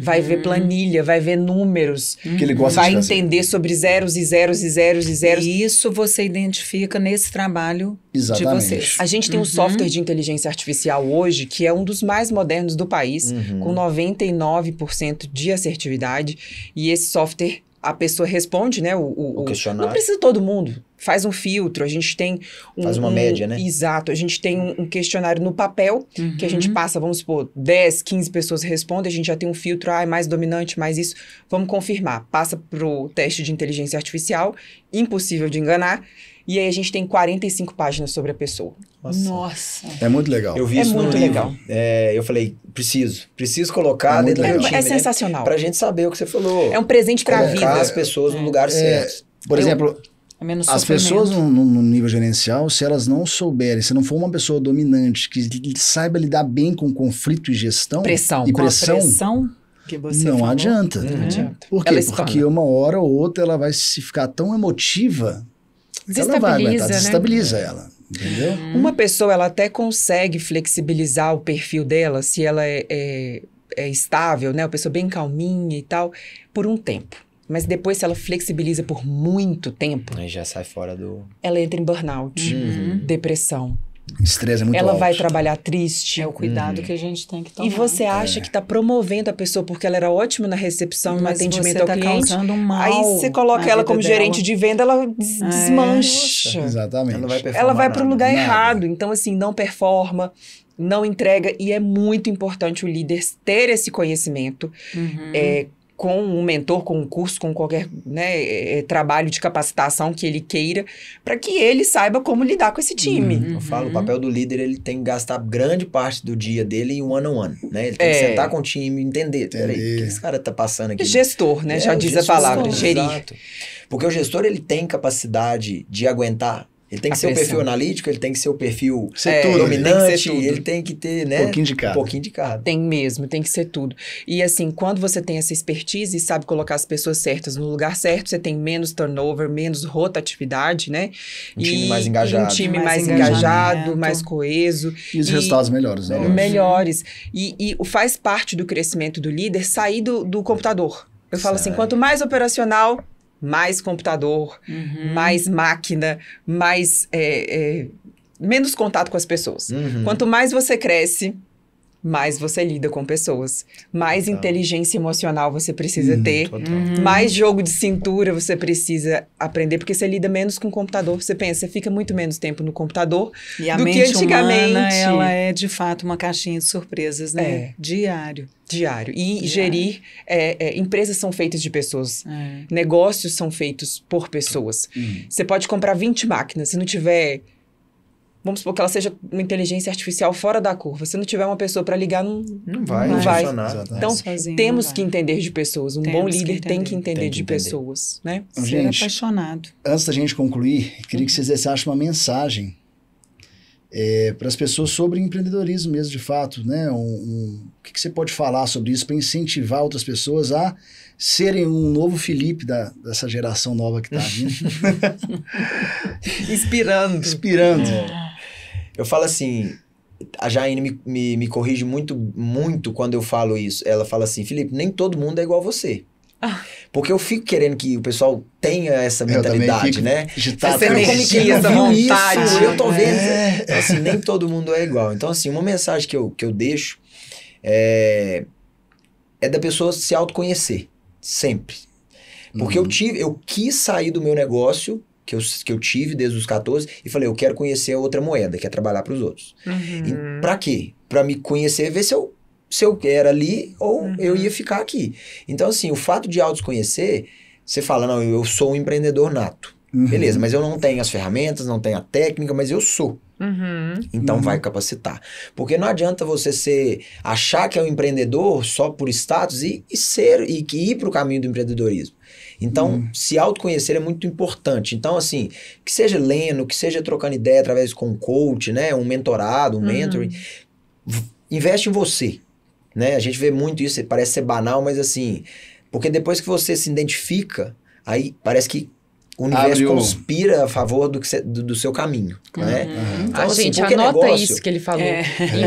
Vai ver planilha, vai ver números. Que ele gosta vai de fazer. entender sobre zeros e zeros e zeros e zeros. E isso você identifica nesse trabalho de vocês. A gente tem um software de inteligência artificial hoje, que é um dos mais modernos do país, com 99% de assertividade. E esse software, a pessoa responde, né? O questionário. Não precisa todo mundo. Faz um filtro, a gente tem... Faz uma média, né? Exato. A gente tem um questionário no papel, que a gente passa, vamos supor, 10, 15 pessoas respondem, a gente já tem um filtro, é mais dominante, mais isso. Vamos confirmar. Passa pro teste de inteligência artificial, impossível de enganar, e aí a gente tem 45 páginas sobre a pessoa. Nossa. É muito legal. Eu vi isso no livro. Eu falei, preciso colocar dentro do time, sensacional. Pra gente saber o que você falou. É um presente pra vida. Colocar as pessoas no lugar certo. Por exemplo... As pessoas no nível gerencial, se elas não souberem, se não for uma pessoa dominante, que saiba lidar bem com conflito e gestão... Pressão. E com pressão, a pressão que você não falou. adianta. Não adianta. Por quê? Porque uma hora ou outra ela vai se ficar tão emotiva, ela não vai aguentar, desestabiliza ela. Entendeu? Uma pessoa, ela até consegue flexibilizar o perfil dela, se ela é estável, né? Uma pessoa bem calminha e tal, por um tempo. Mas depois, se ela flexibiliza por muito tempo... Aí já sai fora do... Ela entra em burnout, depressão. Estresse é muito Ela alto. vai trabalhar triste. É o cuidado que a gente tem que tomar. E você acha que está promovendo a pessoa porque ela era ótima na recepção, no atendimento ao cliente. Causando um mal. Aí você coloca ela como gerente de venda, ela desmancha. Exatamente. Ela vai para o lugar errado. Então, assim, não performa, não entrega. E é muito importante o líder ter esse conhecimento. Com um mentor, com um curso, com qualquer trabalho de capacitação que ele queira, para que ele saiba como lidar com esse time. Eu falo, o papel do líder, ele tem que gastar grande parte do dia dele em one-on-one, né? Ele tem que sentar com o time e entender. Peraí, o que esse cara tá passando aqui? Gestor, né? Já diz a palavra, gerir. Exato. Porque o gestor, ele tem capacidade de aguentar Ele tem que ser o perfil analítico, ele tem que ser o perfil tem dominante, que ser ele tem que ter, né? Um pouquinho de cada. Um pouquinho de cada. Tem mesmo, tem que ser tudo. E assim, quando você tem essa expertise e sabe colocar as pessoas certas no lugar certo, você tem menos turnover, menos rotatividade, né? Um time mais engajado. Um time mais engajamento. engajado, mais coeso. E os resultados melhores, né? Melhores. E faz parte do crescimento do líder sair do computador. Eu falo assim, quanto mais operacional, mais computador, mais máquina, mais menos contato com as pessoas. Quanto mais você cresce, mais você lida com pessoas. Mais inteligência emocional você precisa ter. Mais jogo de cintura você precisa aprender, porque você lida menos com o computador. Você pensa, você fica muito menos tempo no computador E a do que mente antigamente. humana, ela é de fato uma caixinha de surpresas, né? Diário. E gerir... empresas são feitas de pessoas. Negócios são feitos por pessoas. Você pode comprar 20 máquinas. Se não tiver... Vamos supor que ela seja uma inteligência artificial fora da curva. Se não tiver uma pessoa para ligar, não vai funcionar. Então, Sozinho temos não que vai. entender de pessoas. Bom líder tem que entender de pessoas, né? Ser Gente, apaixonado. antes da gente concluir, queria que vocês deixassem uma mensagem para as pessoas sobre empreendedorismo mesmo, de fato, né? O que você pode falar sobre isso para incentivar outras pessoas a serem um novo Felipe dessa geração nova que está vindo? Inspirando. Eu falo assim, a Jaine me corrige muito quando eu falo isso. Ela fala assim, Felipe, nem todo mundo é igual a você. Porque eu fico querendo que o pessoal tenha essa mentalidade, né? Agitado. Essa energia, essa vontade. Isso, eu tô vendo. Então, assim, nem todo mundo é igual. Então, assim, uma mensagem que eu deixo é da pessoa se autoconhecer. Sempre. Porque eu quis sair do meu negócio, que eu tive desde os 14, e falei, eu quero conhecer a outra moeda, que é trabalhar para os outros. E pra quê? Pra me conhecer, ver se eu era ali ou eu ia ficar aqui. Então, assim, o fato de autoconhecer, você fala, não, eu sou um empreendedor nato. Beleza, mas eu não tenho as ferramentas, não tenho a técnica, mas eu sou. Então vai capacitar. Porque não adianta você achar que é um empreendedor só por status e ir para o caminho do empreendedorismo. Então, se autoconhecer é muito importante. Então, assim, que seja lendo, que seja trocando ideia através com um coach, né? Um mentorado, um mentoring. Investe em você. Né? A gente vê muito isso, parece ser banal, mas assim... Porque depois que você se identifica, aí parece que o universo conspira a favor do seu caminho, né? Então, A assim, gente porque anota negócio, isso que ele falou.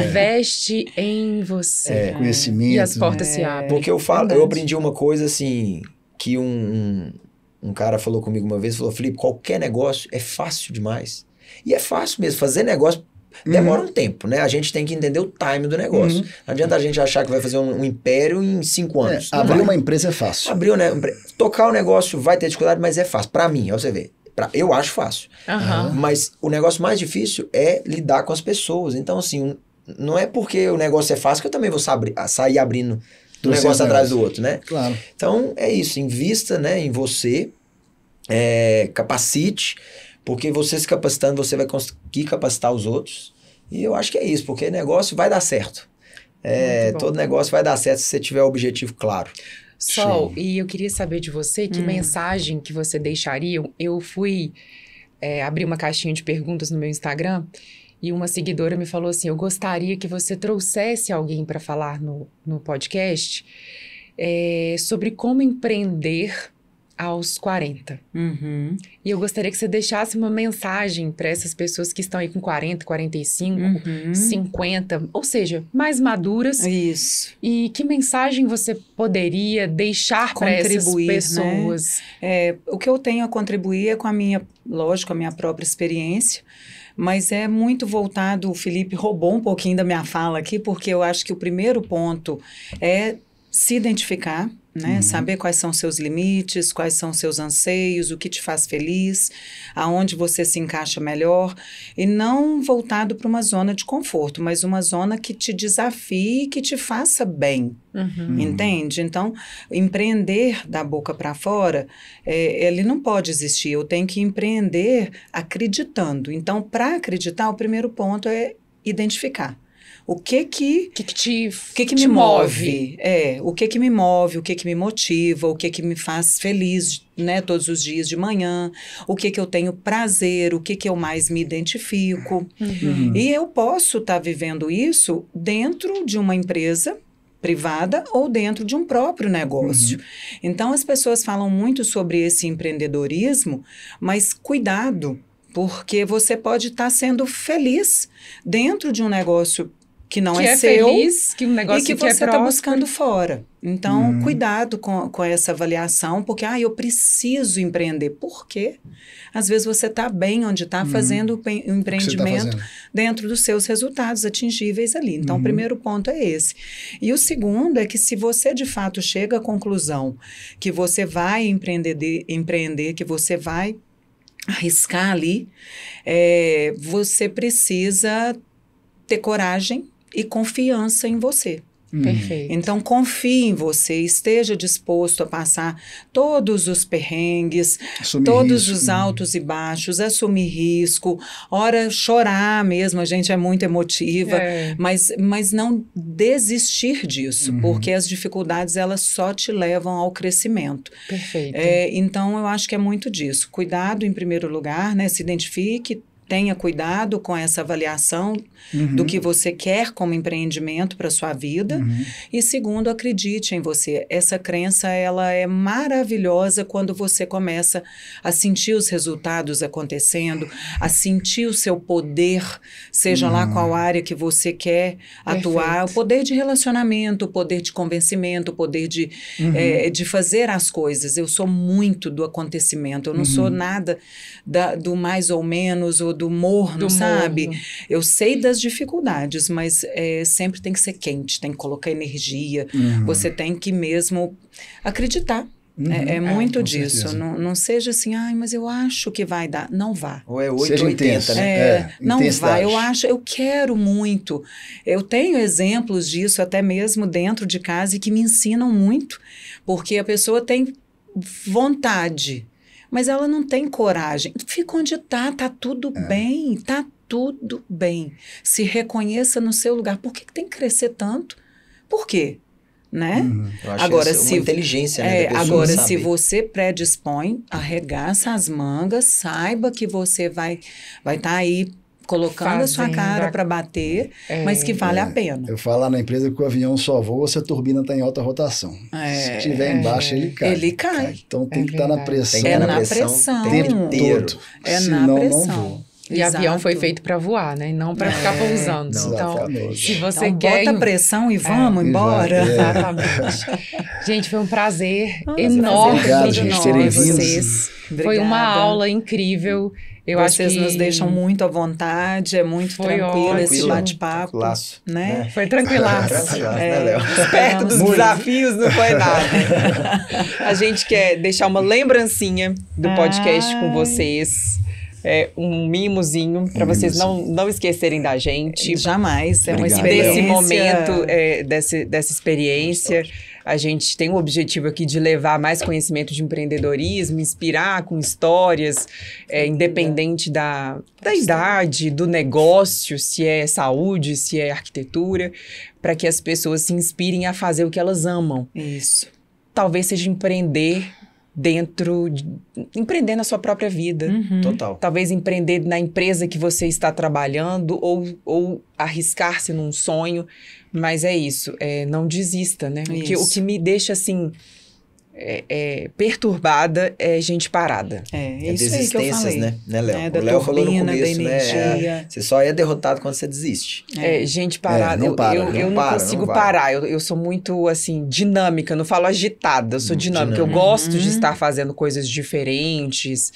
Investe em você. Conhecimento. E as portas se abrem. Porque eu aprendi uma coisa assim, que um cara falou comigo uma vez, falou, Felipe, qualquer negócio é fácil demais. E é fácil mesmo, fazer negócio demora um tempo, né? A gente tem que entender o time do negócio. Não adianta a gente achar que vai fazer um império em 5 anos. Abrir uma empresa é fácil. Tocar o negócio vai ter dificuldade, mas é fácil. Pra mim, ó, você vê. Eu acho fácil. Mas o negócio mais difícil é lidar com as pessoas. Então, assim, não é porque o negócio é fácil que eu também vou sair abrindo um negócio atrás do outro, né? Claro. Então, é isso. Invista, né, em você. Capacite. Porque você se capacitando, você vai conseguir capacitar os outros. E eu acho que é isso, porque negócio vai dar certo. Todo negócio vai dar certo se você tiver o objetivo claro. Sol, e eu queria saber de você que mensagem que você deixaria. Eu fui abrir uma caixinha de perguntas no meu Instagram e uma seguidora me falou assim, eu gostaria que você trouxesse alguém para falar no podcast sobre como empreender aos 40. E eu gostaria que você deixasse uma mensagem para essas pessoas que estão aí com 40, 45, 50, ou seja, mais maduras. Isso. E que mensagem você poderia deixar para essas pessoas? Né? O que eu tenho a contribuir é com a minha própria experiência, mas é muito voltado, o Felipe roubou um pouquinho da minha fala aqui, porque eu acho que o primeiro ponto é se identificar, né? Saber quais são seus limites, quais são seus anseios, o que te faz feliz, aonde você se encaixa melhor, e não voltado para uma zona de conforto, mas uma zona que te desafie e que te faça bem, entende? Então, empreender da boca para fora, ele não pode existir, eu tenho que empreender acreditando. Então, para acreditar, o primeiro ponto é identificar. O que te me move? O que me move, o que me motiva, o que me faz feliz, né, todos os dias de manhã, o que eu tenho prazer, o que eu mais me identifico. E eu posso estar vivendo isso dentro de uma empresa privada ou dentro de um próprio negócio. Então, as pessoas falam muito sobre esse empreendedorismo, mas cuidado, porque você pode estar sendo feliz dentro de um negócio que não é seu, feliz, que um negócio e que você está buscando fora. Então, cuidado com essa avaliação, porque eu preciso empreender. Por quê? Às vezes você está bem onde está fazendo o empreendimento dentro dos seus resultados atingíveis ali. Então, o primeiro ponto é esse. E o segundo é que se você de fato chega à conclusão que você vai empreender, que você vai arriscar ali, você precisa ter coragem e confiança em você. Perfeito. Então, confie em você, esteja disposto a passar todos os perrengues, todos os altos e baixos, assumir risco, ora chorar mesmo, a gente é muito emotiva, mas não desistir disso, porque as dificuldades, elas só te levam ao crescimento. Perfeito. Então, eu acho que é muito disso. Cuidado em primeiro lugar, né? Se identifique, tenha cuidado com essa avaliação do que você quer como empreendimento para a sua vida. E segundo, acredite em você. Essa crença, ela é maravilhosa quando você começa a sentir os resultados acontecendo, a sentir o seu poder, seja lá qual área que você quer atuar, o poder de relacionamento, o poder de convencimento, o poder de fazer as coisas. Eu sou muito do acontecimento, eu não sou nada do mais ou menos, ou do morno, sabe? Eu sei das dificuldades, mas sempre tem que ser quente, tem que colocar energia, você tem que mesmo acreditar. É muito disso. Não seja assim, mas eu acho que vai dar. Não vá. Ou é 8 ou 80, né? Não vai. Eu quero muito. Eu tenho exemplos disso até mesmo dentro de casa e que me ensinam muito, porque a pessoa tem vontade, mas ela não tem coragem. Fica onde tá tudo bem, tá tudo bem. Se reconheça no seu lugar. Por que tem que crescer tanto? Por quê? Né? Eu acho agora, uma inteligência, né, da pessoa agora, saber. Se você predispõe, arregaça as mangas, saiba que você vai estar aí colocando a sua cara para bater, mas que vale a pena. Eu falo lá na empresa que o avião só voa se a turbina está em alta rotação. Se estiver embaixo, ele cai. Ele cai. Então tem que estar na pressão. Tem que estar na pressão. O tempo todo. Senão, na pressão. Não voa. E avião foi feito para voar, né? E não para ficar pousando. Então, se você então, quer... bota pressão e vamos embora. Exatamente. Gente, foi um prazer enorme ter vocês. Obrigada. Foi uma aula incrível. Vocês nos deixam muito à vontade, é muito tranquilo esse bate-papo. Né? Foi tranquilaço. Né, Léo? Perto dos desafios não foi nada. A gente quer deixar uma lembrancinha do podcast com vocês. Um mimozinho para vocês não esquecerem da gente. Jamais. É uma experiência. Desse momento, dessa experiência. A gente tem o objetivo aqui de levar mais conhecimento de empreendedorismo, inspirar com histórias, independente da idade, do negócio, se é saúde, se é arquitetura, para que as pessoas se inspirem a fazer o que elas amam. Isso. Talvez seja empreender empreender na sua própria vida. Total. Talvez empreender na empresa que você está trabalhando ou arriscar-se num sonho. Mas é isso, não desista, né? O que me deixa, assim, perturbada é gente parada. Isso aí que eu falei. né, Léo? O Léo falou no começo, né? Você só é derrotado quando você desiste. Gente parada. Eu não consigo parar. Eu sou muito, assim, dinâmica. Não falo agitada, eu sou dinâmica. Eu gosto de estar fazendo coisas diferentes,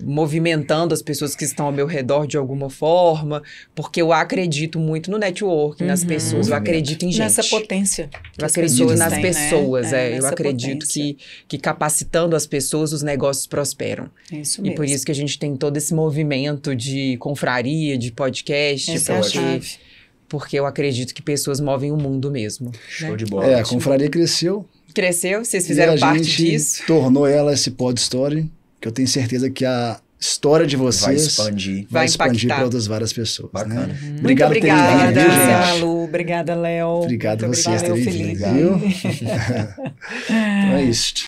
movimentando as pessoas que estão ao meu redor de alguma forma, porque eu acredito muito no networking, nas pessoas. Eu acredito em gente. Nessa potência. Eu acredito nas pessoas, eu acredito que capacitando as pessoas, os negócios prosperam. Isso mesmo. E por isso que a gente tem todo esse movimento de confraria, de podcast. Essa é a chave. Porque eu acredito que pessoas movem o mundo mesmo. Show de bola. A confraria cresceu. Vocês fizeram parte disso. Tornou ela esse pod story, que eu tenho certeza que história de vocês vai expandir impactar para outras várias pessoas. Bacana. Né? Muito obrigada. Obrigado por terem vindo, Obrigada, gente. Malu. Obrigada, Léo. Obrigado a Muito vocês obrigada, terem vindo, Felipe. viu? Então é isso.